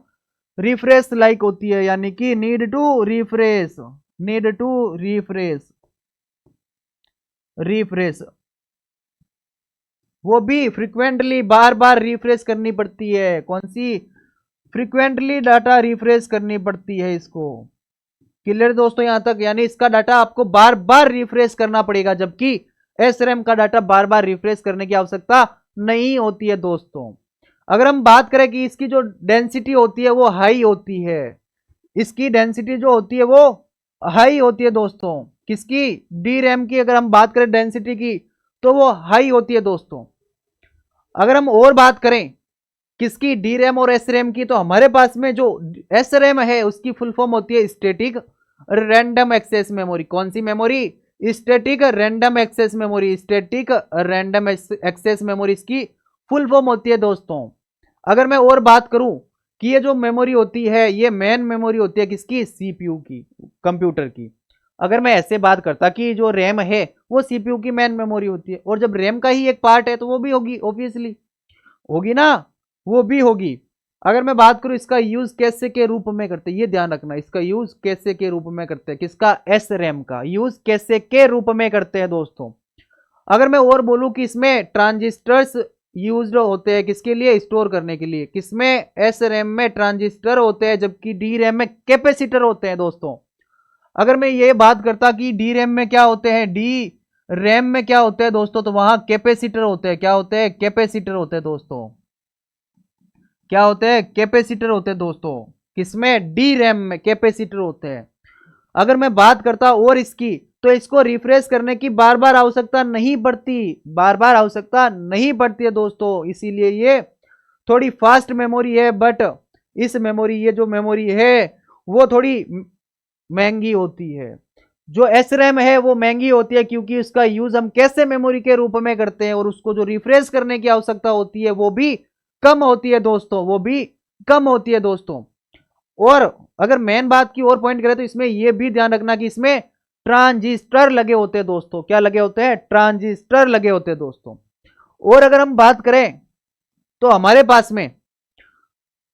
रिफ्रेश लाइक होती है, यानी कि need to refresh, need to refresh, refresh, वो भी फ्रिक्वेंटली बार बार रिफ्रेश करनी पड़ती है। कौन सी? फ्रिक्वेंटली डाटा रिफ्रेश करनी पड़ती है इसको। क्लियर दोस्तों यहां तक? यानी इसका डाटा आपको बार बार रिफ्रेश करना पड़ेगा, जबकि एसरैम का डाटा बार बार रिफ्रेश करने की आवश्यकता नहीं होती है दोस्तों। अगर हम बात करें कि इसकी जो डेंसिटी होती है वो हाई होती है, इसकी डेंसिटी जो होती है वो हाई होती है दोस्तों। किसकी? डी रैम की अगर हम बात करें डेंसिटी की तो वो हाई होती है दोस्तों। अगर हम और बात करें किसकी? डी रैम और एस रैम की, तो हमारे पास में जो एस रैम है उसकी फुल फॉर्म होती है स्टैटिक रैंडम एक्सेस मेमोरी। कौन सी memory? Static random access memory. Static random access memory इसकी फुल फॉर्म होती है दोस्तों। अगर मैं और बात करूं कि ये जो मेमोरी होती है ये मेन मेमोरी होती है किसकी? सीपीयू की, कंप्यूटर की। अगर मैं ऐसे बात करता कि जो रैम है वो सीपीयू की मेन मेमोरी होती है, और जब रैम का ही एक पार्ट है तो वो भी होगी, ऑब्वियसली होगी ना, वो भी होगी। अगर मैं बात करूं इसका यूज कैसे के रूप में करते हैं, ये ध्यान रखना, इसका यूज कैसे के रूप में करते हैं, किसका? एस रैम का यूज कैसे के रूप में करते हैं दोस्तों। अगर मैं और बोलूं कि इसमें ट्रांजिस्टर्स यूज्ड होते हैं किसके लिए? स्टोर करने के लिए। किसमें? एस रैम में ट्रांजिस्टर होते हैं, जबकि डी रैम में कैपेसिटर होते हैं दोस्तों। अगर मैं ये बात करता कि डी रैम में क्या होते हैं, डी रैम में क्या होते हैं दोस्तों, तो वहां कैपेसिटर होते हैं। क्या होते हैं? कैपेसिटर होते हैं दोस्तों। क्या होते हैं? कैपेसिटर होते हैं दोस्तों। किसमें? डी रैम में कैपेसिटर होते हैं। अगर मैं बात करता और इसकी, तो इसको रिफ्रेश करने की बार बार आवश्यकता नहीं पड़ती, बार बार आवश्यकता नहीं पड़ती है दोस्तों। इसीलिए ये थोड़ी फास्ट मेमोरी है, बट इस मेमोरी, ये जो मेमोरी है वो थोड़ी महंगी होती है। जो एस रैम है वो महंगी होती है क्योंकि उसका यूज हम कैसे मेमोरी के रूप में करते हैं, और उसको जो रिफ्रेश करने की आवश्यकता होती है वो भी कम होती है दोस्तों, वो भी कम होती है दोस्तों। और अगर मेन बात की और पॉइंट करें तो इसमें यह भी ध्यान रखना कि इसमें ट्रांजिस्टर लगे होते हैं दोस्तों। क्या लगे होते हैं? ट्रांजिस्टर लगे होते हैं दोस्तों। और अगर हम बात करें तो हमारे पास में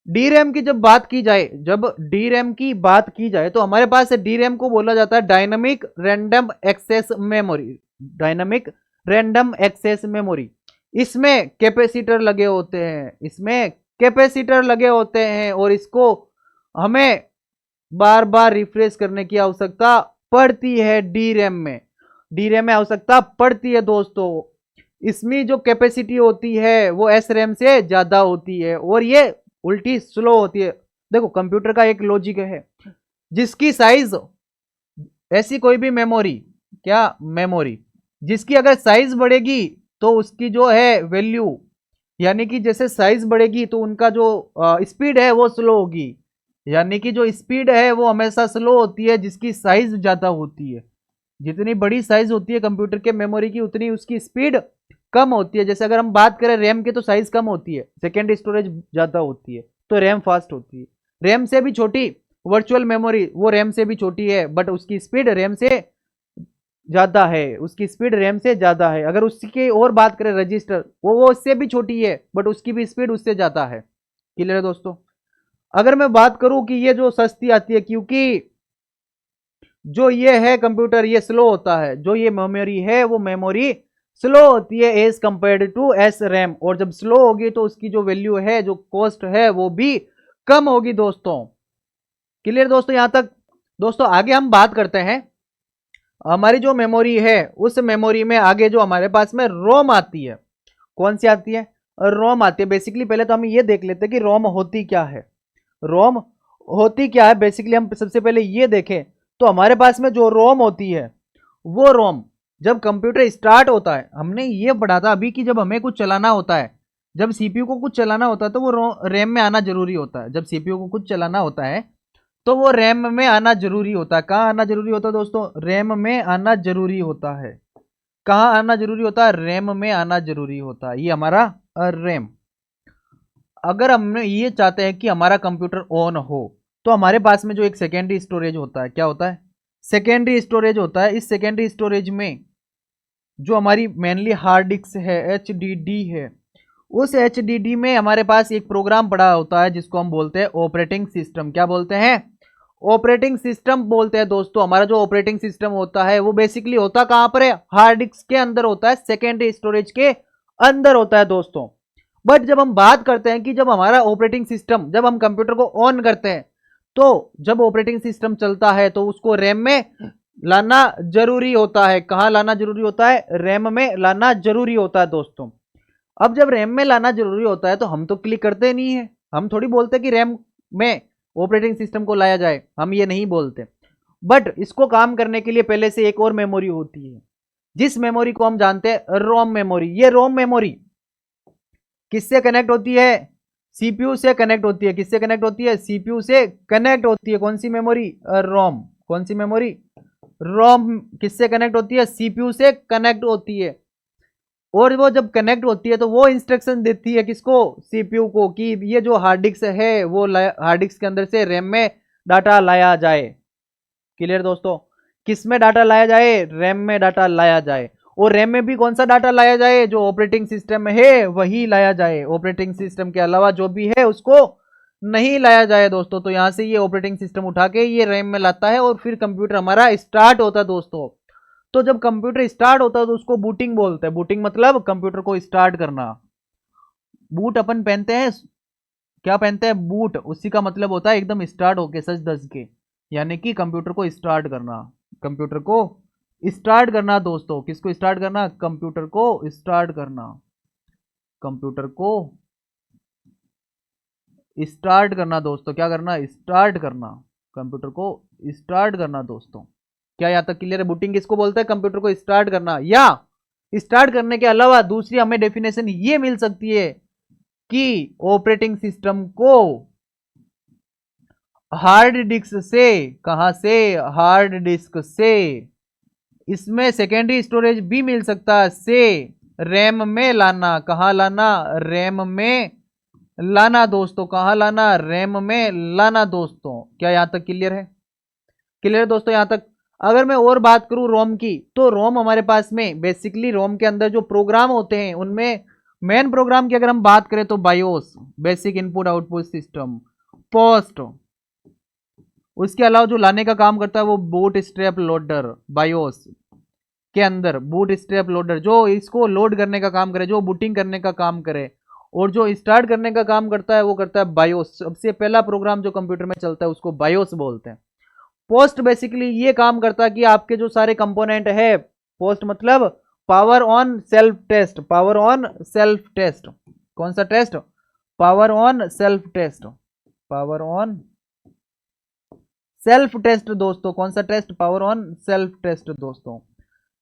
डी रैम की जब बात की जाए, जब डी रैम की बात की जाए तो हमारे पास डी रैम को बोला जाता है dynamic random access memory. Dynamic random access memory. इसमें कैपेसिटर लगे होते हैं, इसमें कैपेसिटर लगे होते हैं, और इसको हमें बार बार रिफ्रेश करने की आवश्यकता पड़ती है डी रैम में। डी रैम में आवश्यकता पड़ती है दोस्तों। इसमें जो कैपेसिटी होती है वो एस रैम से ज्यादा होती है, और ये उल्टी स्लो होती है। देखो कंप्यूटर का एक लॉजिक है, जिसकी साइज, ऐसी कोई भी मेमोरी, क्या मेमोरी जिसकी अगर साइज बढ़ेगी तो उसकी जो है वैल्यू, यानी कि जैसे साइज बढ़ेगी तो उनका जो स्पीड है वो स्लो होगी। यानी कि जो स्पीड है वो हमेशा स्लो होती है जिसकी साइज ज्यादा होती है। जितनी बड़ी साइज होती है कंप्यूटर के मेमोरी की, उतनी उसकी स्पीड कम होती है। जैसे अगर हम बात करें रैम की तो साइज कम होती है, सेकेंड स्टोरेज ज्यादा होती है, तो रैम फास्ट होती है। रैम से भी छोटी वर्चुअल मेमोरी, वो रैम से भी छोटी है, बट उसकी स्पीड रैम से ज्यादा है, उसकी स्पीड रैम से ज्यादा है। अगर उसकी और बात करें रजिस्टर, वो उससे भी छोटी है, बट उसकी भी स्पीड उससे ज्यादा है। क्लियर है दोस्तों? अगर मैं बात करूं कि ये जो सस्ती आती है, क्योंकि जो ये है कंप्यूटर ये स्लो होता है, जो ये मेमोरी है वो मेमोरी स्लो होती है as compared to S RAM, और जब स्लो होगी तो उसकी जो वैल्यू है, जो कॉस्ट है, वो भी कम होगी दोस्तों। क्लियर दोस्तों यहां तक? दोस्तों आगे हम बात करते हैं, हमारी जो मेमोरी है उस मेमोरी में आगे जो हमारे पास में रोम आती है। कौन सी आती है? रोम आती है। बेसिकली पहले तो हम ये देख लेते हैं कि रोम होती क्या है। रोम होती क्या है, बेसिकली हम सबसे पहले ये देखें तो हमारे पास में जो रोम होती है, वो रोम जब कंप्यूटर स्टार्ट होता है, हमने ये पढ़ा था अभी कि जब हमें कुछ चलाना होता है, जब सीपीयू को कुछ चलाना होता है तो वो रैम में आना जरूरी होता है। जब सीपीयू को कुछ चलाना होता है तो वो रैम में आना जरूरी होता है। कहाँ आना जरूरी होता है दोस्तों? रैम में आना जरूरी होता है। कहाँ आना जरूरी होता है? रैम में आना जरूरी होता है। ये हमारा रैम। अगर हम ये चाहते हैं कि हमारा कंप्यूटर ऑन हो तो हमारे पास में जो एक सेकेंडरी स्टोरेज होता है, क्या होता है? सेकेंडरी स्टोरेज होता है। इस सेकेंडरी स्टोरेज में जो हमारी मेनली हार्ड डिस्क है, एचडीडी है, उस एचडीडी में हमारे पास एक प्रोग्राम पड़ा होता है जिसको हम बोलते हैं ऑपरेटिंग सिस्टम। क्या बोलते हैं? ऑपरेटिंग सिस्टम बोलते हैं दोस्तों। हमारा जो ऑपरेटिंग सिस्टम होता है वो बेसिकली होता कहां पर है, हार्ड डिस्क के अंदर होता है, सेकेंडरी स्टोरेज के अंदर होता है दोस्तों। बट जब हम बात करते हैं कि जब हमारा ऑपरेटिंग सिस्टम, जब हम कंप्यूटर को ऑन करते हैं, तो जब ऑपरेटिंग सिस्टम चलता है तो उसको रैम में लाना जरूरी होता है। कहां लाना जरूरी होता है, रैम में लाना जरूरी होता है दोस्तों। अब जब रैम में लाना जरूरी होता है तो हम तो क्लिक करते नहीं है, हम थोड़ी बोलते कि रैम में ऑपरेटिंग सिस्टम को लाया जाए, हम ये नहीं बोलते। बट इसको काम करने के लिए पहले से एक और मेमोरी होती है, जिस मेमोरी को हम जानते हैं रोम मेमोरी। ये रोम मेमोरी किससे कनेक्ट होती है, सीपीयू से कनेक्ट होती है। किससे कनेक्ट होती है, सीपीयू से कनेक्ट होती है। कौन सी मेमोरी, रोम। कौन सी मेमोरी, रोम। किससे कनेक्ट होती है, सीपीयू से कनेक्ट होती है। और वो जब कनेक्ट होती है तो वो इंस्ट्रक्शन देती है किसको, सीपीयू को, कि ये जो हार्ड डिस्क है वो हार्ड डिस्क के अंदर से रैम में डाटा लाया जाए। क्लियर दोस्तों, किस में डाटा लाया जाए, रैम में डाटा लाया जाए। और रैम में भी कौन सा डाटा लाया जाए, जो ऑपरेटिंग सिस्टम में है वही लाया जाए। ऑपरेटिंग सिस्टम के अलावा जो भी है उसको नहीं लाया जाए दोस्तों। तो यहां से ये ऑपरेटिंग सिस्टम उठा के ये रैम में लाता है और फिर कंप्यूटर हमारा स्टार्ट होता है दोस्तों। तो जब कंप्यूटर स्टार्ट होता है तो उसको बूटिंग बोलते हैं। बूटिंग मतलब कंप्यूटर को स्टार्ट करना। बूट अपन पहनते हैं, क्या पहनते हैं, बूट। उसी का मतलब होता है एकदम स्टार्ट होके, सच धज के, यानी कि कंप्यूटर को स्टार्ट करना। कंप्यूटर को स्टार्ट करना दोस्तों। किसको स्टार्ट करना, कंप्यूटर को स्टार्ट करना। कंप्यूटर को स्टार्ट करना दोस्तों। क्या करना, स्टार्ट करना। कंप्यूटर को स्टार्ट करना दोस्तों। क्या यहां तक क्लियर है। बूटिंग किसको बोलते हैं, कंप्यूटर को स्टार्ट करना। या स्टार्ट करने के अलावा दूसरी हमें डेफिनेशन ये मिल सकती है कि ऑपरेटिंग सिस्टम को हार्ड डिस्क से, कहां से, हार्ड डिस्क से, इसमें सेकेंडरी स्टोरेज भी मिल सकता है, से रैम में लाना। कहां लाना, रैम में लाना दोस्तों। कहां लाना, रैम में लाना दोस्तों। क्या यहां तक क्लियर है, क्लियर है दोस्तों यहां तक। अगर मैं और बात करूं रोम की, तो रोम हमारे पास में बेसिकली रोम के अंदर जो प्रोग्राम होते हैं उनमें मेन प्रोग्राम की अगर हम बात करें तो BIOS, basic input output system, post. उसके अलावा जो लाने का काम करता है वो बूट स्ट्रैप लोडर, बायोस के अंदर बूट स्ट्रैप लोडर, जो इसको लोड करने का काम करे, जो बूटिंग करने का काम करे। और जो स्टार्ट करने का काम करता है वो करता है बायोस। सबसे पहला प्रोग्राम जो कंप्यूटर में चलता है उसको बायोस बोलते हैं। पोस्ट बेसिकली ये काम करता है कि आपके जो सारे कंपोनेंट है, पोस्ट मतलब power on self test. Power on self test, कौन सा test, power on self test. Power on self test दोस्तों। कौन सा test, power on self test दोस्तों।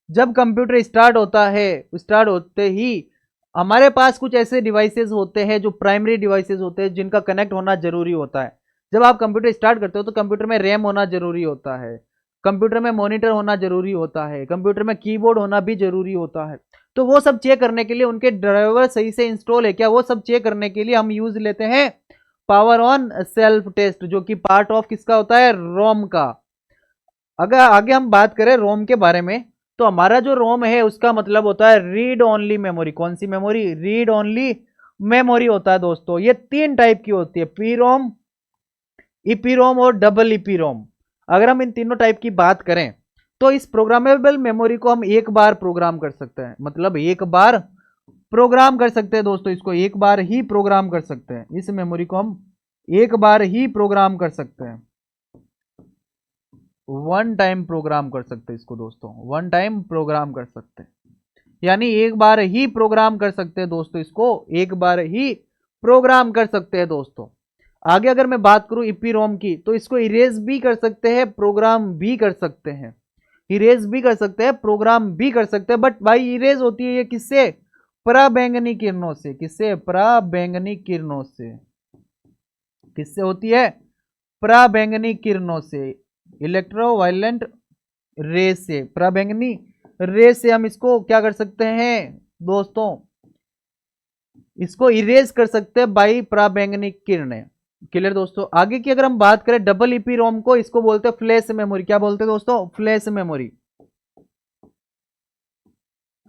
जब कंप्यूटर स्टार्ट होता है, स्टार्ट होते ही हमारे पास कुछ ऐसे डिवाइसेस होते हैं जो प्राइमरी डिवाइसेस होते हैं जिनका कनेक्ट होना जरूरी होता है। जब आप कंप्यूटर स्टार्ट करते हो तो कंप्यूटर में रैम होना जरूरी होता है, कंप्यूटर में मॉनिटर होना जरूरी होता है, कंप्यूटर में कीबोर्ड होना भी जरूरी होता है। तो वो सब चेक करने के लिए, उनके ड्राइवर सही से इंस्टॉल है क्या, वो सब चेक करने के लिए हम यूज लेते हैं पावर ऑन सेल्फ टेस्ट, जो कि पार्ट ऑफ किसका होता है, रोम का। अगर आगे हम बात करें रोम के बारे में, तो हमारा जो रोम है उसका मतलब होता है रीड ओनली मेमोरी। कौन सी मेमोरी, रीड ओनली मेमोरी होता है दोस्तों। ये तीन टाइप की होती है, पी रोम, ईपी रोम और डबल ईपी रोम। अगर हम इन तीनों टाइप की बात करें तो इस प्रोग्रामेबल मेमोरी को हम एक बार प्रोग्राम कर सकते हैं, मतलब एक बार प्रोग्राम कर सकते हैं दोस्तों। इसको एक बार ही प्रोग्राम कर सकते हैं, इस मेमोरी को हम एक बार ही प्रोग्राम कर सकते हैं, वन टाइम प्रोग्राम कर सकते हैं इसको दोस्तों, वन टाइम प्रोग्राम कर सकते हैं, यानी एक बार ही प्रोग्राम कर सकते हैं दोस्तों। इसको एक बार ही प्रोग्राम कर सकते हैं दोस्तों। आगे अगर मैं बात करूं ईपी रोम की, तो इसको इरेज भी कर सकते हैं, प्रोग्राम भी कर सकते हैं। इरेज भी कर सकते हैं, प्रोग्राम भी कर सकते हैं। बट भाई इरेज होती है ये किससे, पराबैंगनी किरणों से। किससे, पराबैंगनी किरणों से। किससे होती है, पराबैंगनी किरणों से, इलेक्ट्रोवायलेंट रे से, पराबैंगनी रे से हम इसको क्या कर सकते हैं दोस्तों, इसको इरेज कर सकते हैं बाई पराबैंगनी किरणें। क्लियर दोस्तों। आगे की अगर हम बात करें डबल ईपी रोम को, इसको बोलते हैं फ्लैश मेमोरी। क्या बोलते हैं दोस्तों, फ्लैश मेमोरी।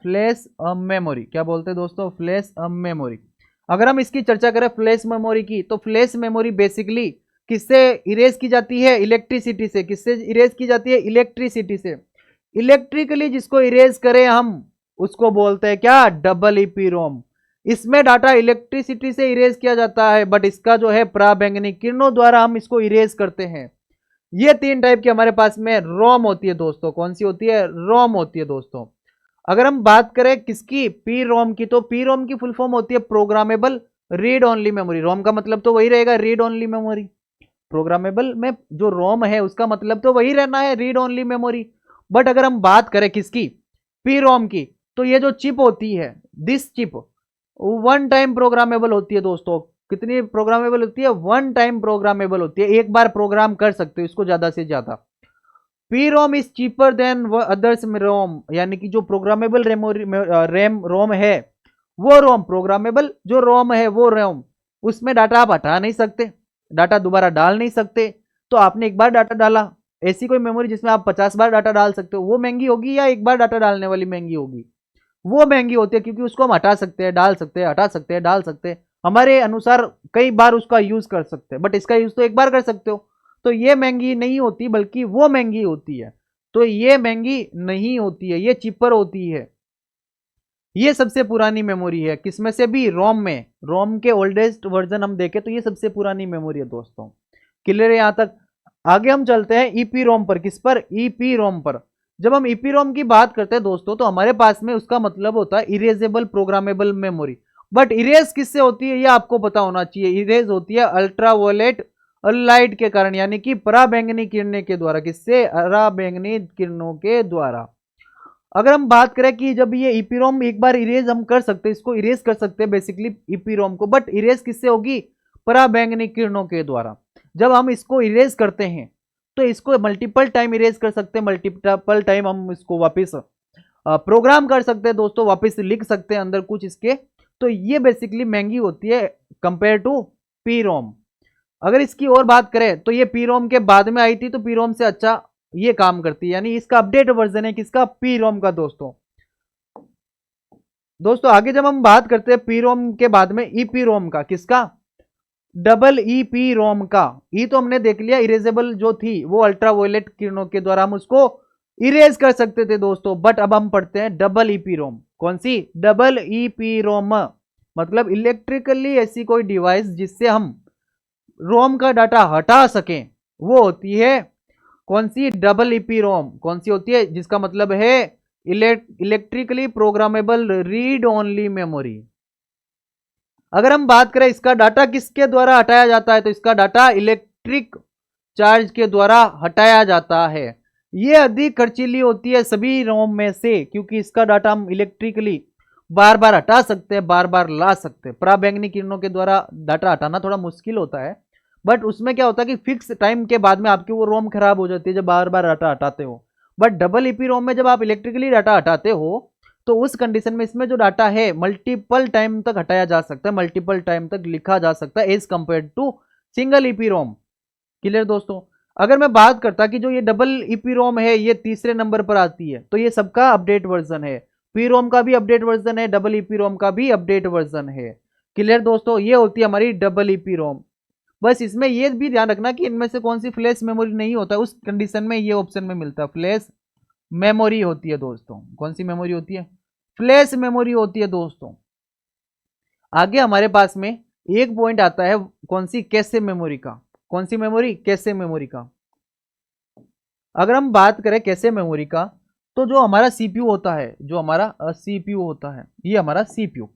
फ्लैश मेमोरी क्या बोलते हैं दोस्तों, फ्लैश मेमोरी। अगर हम इसकी चर्चा करें फ्लैश मेमोरी की, तो फ्लैश मेमोरी बेसिकली किससे इरेज की जाती है? इलेक्ट्रिसिटी से। किससे इरेज की जाती है? इलेक्ट्रिसिटी से। इलेक्ट्रिकली जिसको इरेज करें हम उसको बोलते हैं क्या? डबल ईपीरोम। इसमें डाटा इलेक्ट्रिसिटी से इरेज किया जाता है, बट इसका जो है पराबैंगनी किरणों द्वारा हम इसको इरेज करते हैं। ये 3 टाइप की हमारे पास में रोम होती है दोस्तों। कौन सी होती है? रोम होती है दोस्तों। अगर हम बात करें किसकी? पी रोम की, तो पी रोम की फुल फॉर्म होती है प्रोग्रामेबल रीड ओनली मेमोरी। रोम का मतलब तो वही रहेगा, रीड ओनली मेमोरी। प्रोग्रामेबल में जो रोम है उसका मतलब तो वही रहना है, रीड ओनली मेमोरी। बट अगर हम बात करें किसकी? पी रोम की, तो ये जो चिप होती है, this chip one time programmable होती है दोस्तों। कितनी प्रोग्रामेबल होती है? वन टाइम प्रोग्रामेबल होती है। एक बार प्रोग्राम कर सकते हो इसको ज्यादा से ज्यादा। P ROM is cheaper than others ROM, यानी कि जो प्रोग्रामेबल रैम रोम है वो रोम प्रोग्रामेबल, जो रोम है वो रोम, उसमें डाटा आप हटा नहीं सकते, डाटा दोबारा डाल नहीं सकते। तो आपने एक बार डाटा डाला, ऐसी कोई मेमोरी जिसमें आप 50 बार डाटा डाल सकते हो, वो महंगी होगी या एक बार डाटा डालने वाली महंगी होगी? वो महंगी होती है, क्योंकि उसको हम हटा सकते हैं, डाल सकते हैं, हटा सकते हैं, डाल सकते हैं, हमारे अनुसार कई बार उसका यूज कर सकते हैं। बट इसका यूज तो एक बार कर सकते हो। तो ये महंगी नहीं होती, बल्कि वो महंगी होती है। तो ये महंगी नहीं होती है, ये चिपर होती है। ये सबसे पुरानी मेमोरी है, किसमें से भी? रोम में। रोम के ओल्डेस्ट वर्जन हम देखें तो ये सबसे पुरानी मेमोरी है दोस्तों। क्लियर है यहां तक? आगे हम चलते हैं ईपी रोम पर। किस पर? ईपी रोम पर। जब हम ईपी रोम की बात करते हैं दोस्तों, तो हमारे पास में उसका मतलब होता है erasable programmable memory. But erase किससे होती है ये आपको पता होना चाहिए। इरेज होती है अल्ट्रावायलेट लाइट के कारण, यानी कि पराबैंगनी किरणें के द्वारा। किससे? पराबैंगनी किरणों के द्वारा। अगर हम बात करें कि जब ये ईपीरोम एक बार इरेज हम कर सकते हैं, इसको इरेज कर सकते हैं बेसिकली ईपीरोम को, बट इरेज किससे होगी? पराबैंगनी किरणों के द्वारा। जब हम इसको इरेज करते हैं तो इसको मल्टीपल टाइम इरेज कर सकते हैं, मल्टीपल टाइम हम इसको वापस प्रोग्राम कर सकते हैं दोस्तों, वापस लिख सकते हैं अंदर कुछ इसके। तो ये बेसिकली महंगी होती है कंपेयर टू पी रोम। अगर इसकी और बात करें तो ये पी रोम के बाद में आई थी, तो पी रोम से अच्छा ये काम करती है, यानी इसका अपडेट वर्जन है किसका? पी रोम का दोस्तों। दोस्तों आगे जब हम बात करते हैं पी रोम के बाद में ईपी रोम का, किसका? डबल ईपी रोम का। ई तो हमने देख लिया, इरेजेबल जो थी वो अल्ट्रावायलेट किरणों के द्वारा हम उसको इरेज कर सकते थे दोस्तों। बट अब हम पढ़ते हैं डबल ईपी रोम। कौन सी? डबल ईपी रोम। मतलब इलेक्ट्रिकली ऐसी कोई डिवाइस जिससे हम रोम का डाटा हटा सकें, वो होती है कौन सी? डबल ईपी रोम। कौन सी होती है? जिसका मतलब है electrically programmable read only memory. अगर हम बात करें इसका डाटा किसके द्वारा हटाया जाता है, तो इसका डाटा इलेक्ट्रिक चार्ज के द्वारा हटाया जाता है। ये अधिक खर्चीली होती है सभी रोम में से, क्योंकि इसका डाटा हम इलेक्ट्रिकली बार बार हटा सकते हैं, बार बार ला सकते हैं। पराबैंगनी किरणों के द्वारा डाटा हटाना थोड़ा मुश्किल होता है, बट उसमें क्या होता है कि फिक्स टाइम के बाद में आपकी वो रोम खराब हो जाती है जब बार बार डाटा हटाते हो। बट डबल ईपी रोम में जब आप इलेक्ट्रिकली डाटा हटाते हो तो उस कंडीशन में इसमें जो डाटा है मल्टीपल टाइम तक हटाया जा सकता है, मल्टीपल टाइम तक लिखा जा सकता है as compare to single EPROM. Clear दोस्तों? अगर मैं बात करता कि जो ये डबल ईपी रोम है ये तीसरे नंबर पर आती है, तो ये सबका अपडेट वर्जन है। पी रोम का भी अपडेट वर्जन है, डबल ईपी रोम का भी अपडेट वर्जन है। क्लियर दोस्तों? ये होती है हमारी डबल ईपी रोम। बस इसमें ये भी ध्यान रखना कि इनमें से कौन सी फ्लैश मेमोरी नहीं होता, उस कंडीशन में ये ऑप्शन में मिलता है फ्लैश मेमोरी होती है दोस्तों। कौन सी मेमोरी होती है? फ्लैश मेमोरी होती है दोस्तों। आगे हमारे पास में एक पॉइंट आता है कौन सी? कैशे मेमोरी का। कौन सी मेमोरी? कैशे मेमोरी का। अगर हम बात करें कैशे मेमोरी का, तो जो हमारा सीपीयू होता है, जो हमारा सीपीयू होता है, ये हमारा सीपीयू।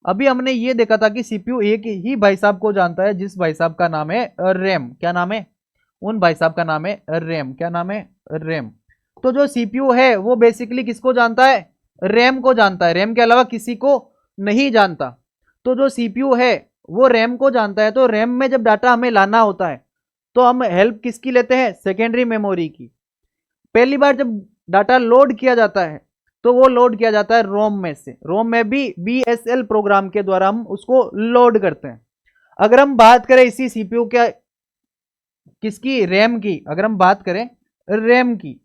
अभी हमने ये देखा था कि सीपीयू एक ही भाई साहब को जानता है, जिस भाई साहब का नाम है रैम। क्या नाम है? उन भाई साहब का नाम है रैम। क्या नाम है? रैम। तो जो सीपीयू है वो बेसिकली किसको जानता है? रैम को जानता है, रैम के अलावा किसी को नहीं जानता। तो जो सीपीयू है वो रैम को जानता है, तो रैम में जब डाटा हमें लाना होता है तो हम हेल्प किसकी लेते हैं? सेकेंडरी मेमोरी की। पहली बार जब डाटा लोड किया जाता है तो वो लोड किया जाता है रोम में से। रोम में भी बीएसएल प्रोग्राम के द्वारा हम उसको लोड करते हैं। अगर हम बात करें इसी सीपीयू के किसकी? रैम की। अगर हम बात करें रैम की,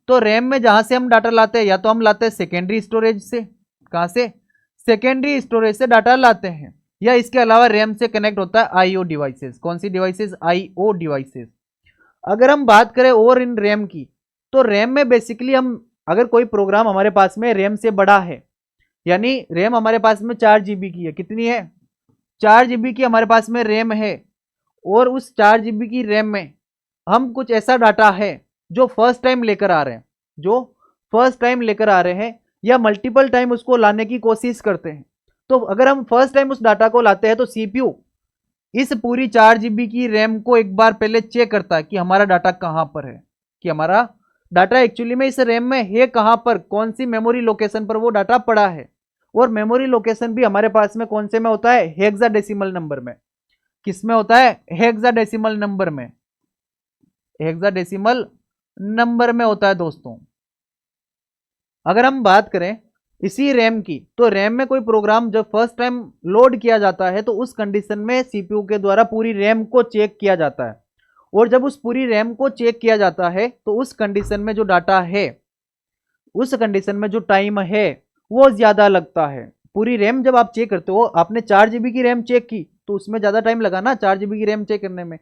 तो रैम में जहां से हम डाटा लाते हैं, या तो हम लाते हैं सेकेंडरी स्टोरेज से। कहां से? सेकेंडरी स्टोरेज से डाटा लाते हैं। या इसके अलावा रैम से कनेक्ट होता है आईओ डिवाइसेस। कौन सी डिवाइसेस? IO devices. अगर हम बात करें और इन रैम की, तो रैम में बेसिकली हम अगर कोई प्रोग्राम हमारे पास में रैम से बड़ा है, यानी रैम हमारे पास में 4 GB की है, कितनी है? 4 GB की हमारे पास में रैम है, और उस 4 GB की रैम में हम कुछ ऐसा डाटा है जो फर्स्ट टाइम लेकर आ रहे हैं, जो फर्स्ट टाइम लेकर आ रहे हैं या मल्टीपल टाइम उसको लाने की कोशिश करते हैं। तो अगर हम फर्स्ट टाइम उस डाटा को लाते हैं तो सीपीयू इस पूरी 4 GB की रैम को एक बार पहले चेक करता है कि हमारा डाटा कहां पर है, कि हमारा डाटा एक्चुअली में इस रैम में है कहां पर, कौन सी मेमोरी लोकेशन पर वो डाटा पड़ा है। और मेमोरी लोकेशन भी हमारे पास में कौन से में होता है? हेक्साडेसिमल नंबर में। किस में होता है? हेक्साडेसिमल नंबर में। हेक्साडेसिमल नंबर में होता है दोस्तों। अगर हम बात करें इसी रैम की, तो रैम में कोई प्रोग्राम जब फर्स्ट टाइम लोड किया जाता है तो उस कंडीशन में सीपीयू के द्वारा पूरी रैम को चेक किया जाता है, और जब उस पूरी रैम को चेक किया जाता है तो उस कंडीशन में जो डाटा है, उस कंडीशन में जो टाइम है वो ज्यादा लगता है। पूरी रैम जब आप चेक करते हो, आपने 4 GB की रैम चेक की तो उसमें ज्यादा टाइम लगा ना 4 GB की रैम चेक करने में।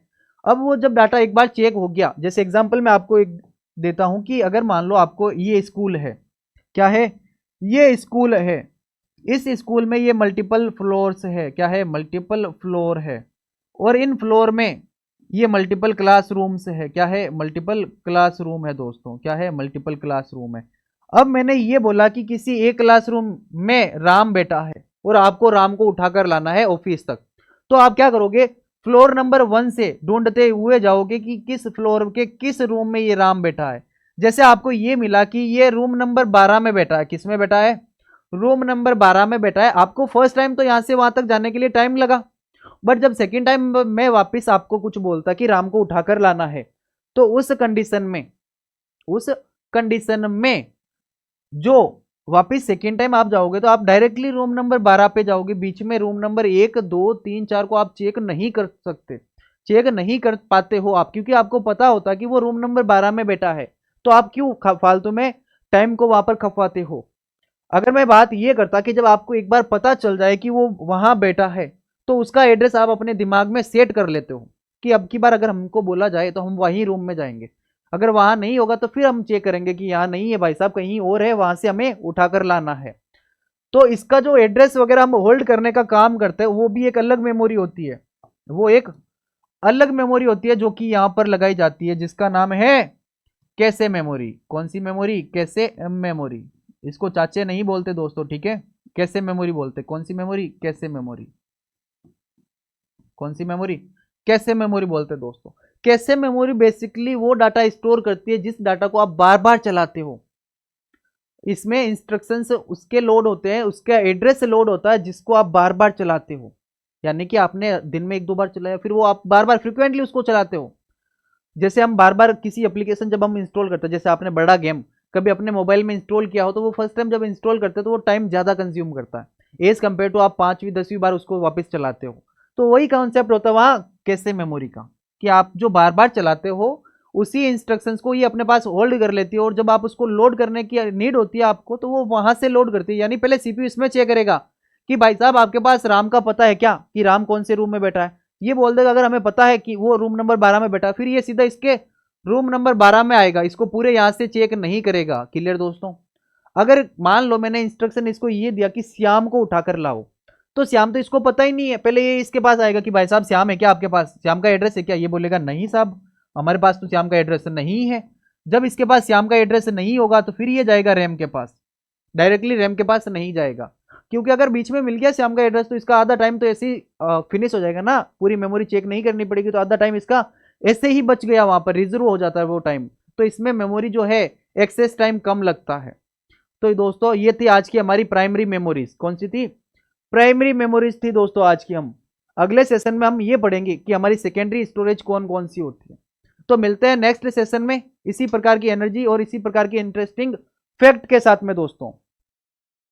अब वो जब डाटा एक बार चेक हो गया, जैसे एग्जांपल मैं आपको एक देता हूं कि अगर मान लो आपको ये स्कूल है, क्या है? ये स्कूल है। इस स्कूल में ये मल्टीपल फ्लोर्स है, क्या है? मल्टीपल फ्लोर है। और इन फ्लोर में ये मल्टीपल क्लासरूम्स है, क्या है? मल्टीपल क्लासरूम है दोस्तों, क्या है? मल्टीपल क्लासरूम है। अब मैंने ये बोला कि किसी एक क्लासरूम में राम बैठा है और आपको राम को उठाकर लाना है ऑफिस तक, तो आप क्या करोगे? फ्लोर नंबर 1 से ढूंढते हुए जाओगे कि किस फ्लोर के किस रूम में ये राम बैठा है। जैसे आपको ये मिला कि ये रूम नंबर 12 में बैठा है। किस में बैठा है? रूम नंबर 12 में बैठा है। आपको फर्स्ट टाइम तो यहां से वहां तक जाने के लिए टाइम लगा, बट जब सेकेंड टाइम में वापिस आपको कुछ बोलता कि राम को उठाकर लाना है, तो उस कंडीशन में जो वापिस सेकेंड टाइम आप जाओगे तो आप डायरेक्टली रूम नंबर 12 पे जाओगे। बीच में रूम नंबर 1 2 3 4 को आप चेक नहीं कर सकते, चेक नहीं कर पाते हो आप, क्योंकि आपको पता होता कि वो रूम नंबर 12 में बैठा है। तो आप क्यों फालतू में टाइम को वहां पर खपवाते हो? अगर मैं बात ये करता कि जब आपको एक बार पता चल जाए कि वो वहां बैठा है, तो उसका एड्रेस आप अपने दिमाग में सेट कर लेते हो कि अब की बार अगर हमको बोला जाए तो हम वही रूम में जाएंगे। अगर वहां नहीं होगा तो फिर हम चेक करेंगे कि यहाँ नहीं है भाई साहब, कहीं और है, वहां से हमें उठाकर लाना है। तो इसका जो एड्रेस वगैरह हम होल्ड करने का काम करते हैं, वो भी एक अलग मेमोरी होती है, वो एक अलग मेमोरी होती है जो कि यहां पर लगाई जाती है, जिसका नाम है कैशे मेमोरी। कौन सी मेमोरी? Cache memory. इसको चाचे नहीं बोलते दोस्तों, ठीक है? कैशे मेमोरी बोलते। कौन सी मेमोरी? Cache memory. कौन सी मेमोरी? कैशे मेमोरी बोलते दोस्तों। कैशे मेमोरी बेसिकली वो डाटा स्टोर करती है जिस डाटा को आप बार बार चलाते हो। इसमें इंस्ट्रक्शंस उसके लोड होते हैं, उसका एड्रेस लोड होता है जिसको आप बार बार चलाते हो, यानी कि आपने दिन में 1-2 बार चलाया, फिर वो आप बार बार फ्रिक्वेंटली उसको चलाते हो। जैसे हम बार बार किसी एप्लीकेशन जब हम इंस्टॉल करते हैं, जैसे आपने बड़ा गेम कभी अपने मोबाइल में इंस्टॉल किया हो, तो वो फर्स्ट टाइम जब इंस्टॉल करते हैं तो वो टाइम ज़्यादा कंज्यूम करता है एज कम्पेयर टू आप 5वीं 10वीं बार उसको वापस चलाते हो। तो वही कॉन्सेप्ट होता है वहाँ कैशे मेमोरी का, कि आप जो बार बार चलाते हो उसी इंस्ट्रक्शंस को ये अपने पास होल्ड कर लेती है, और जब आप उसको लोड करने की नीड होती है आपको, तो वो वहां से लोड करती है। यानी पहले सीपीयू इसमें चेक करेगा कि भाई साहब आपके पास राम का पता है क्या, कि राम कौन से रूम में बैठा है। ये बोल देगा अगर हमें पता है कि वो रूम नंबर 12 में बैठा है, फिर ये सीधा इसके रूम नंबर 12 में आएगा, इसको पूरे यहां से चेक नहीं करेगा। क्लियर दोस्तों? अगर मान लो मैंने इंस्ट्रक्शन इसको ये दिया कि श्याम को उठाकर लाओ, तो श्याम तो इसको पता ही नहीं है, पहले ये इसके पास आएगा कि भाई साहब श्याम है क्या आपके पास, श्याम का एड्रेस है क्या? ये बोलेगा नहीं साहब हमारे पास तो श्याम का एड्रेस नहीं है। जब इसके पास श्याम का एड्रेस नहीं होगा तो फिर ये जाएगा रैम के पास, डायरेक्टली रैम के पास नहीं जाएगा, क्योंकि अगर बीच में मिल गया श्याम का एड्रेस तो इसका आधा टाइम तो ऐसे ही फिनिश हो जाएगा ना, पूरी मेमोरी चेक नहीं करनी पड़ेगी, तो आधा टाइम इसका ऐसे ही बच गया, वहां पर रिजर्व हो जाता है वो टाइम। तो इसमें मेमोरी जो है एक्सेस टाइम कम लगता है। तो दोस्तों ये थी आज की हमारी प्राइमरी मेमोरीज। कौन सी थी? प्राइमरी मेमोरीज थी दोस्तों आज की। हम अगले सेशन में हम ये पढ़ेंगे कि हमारी सेकेंडरी स्टोरेज कौन कौन सी होती है। तो मिलते हैं नेक्स्ट सेशन में इसी प्रकार की एनर्जी और इसी प्रकार की इंटरेस्टिंग फैक्ट के साथ में दोस्तों।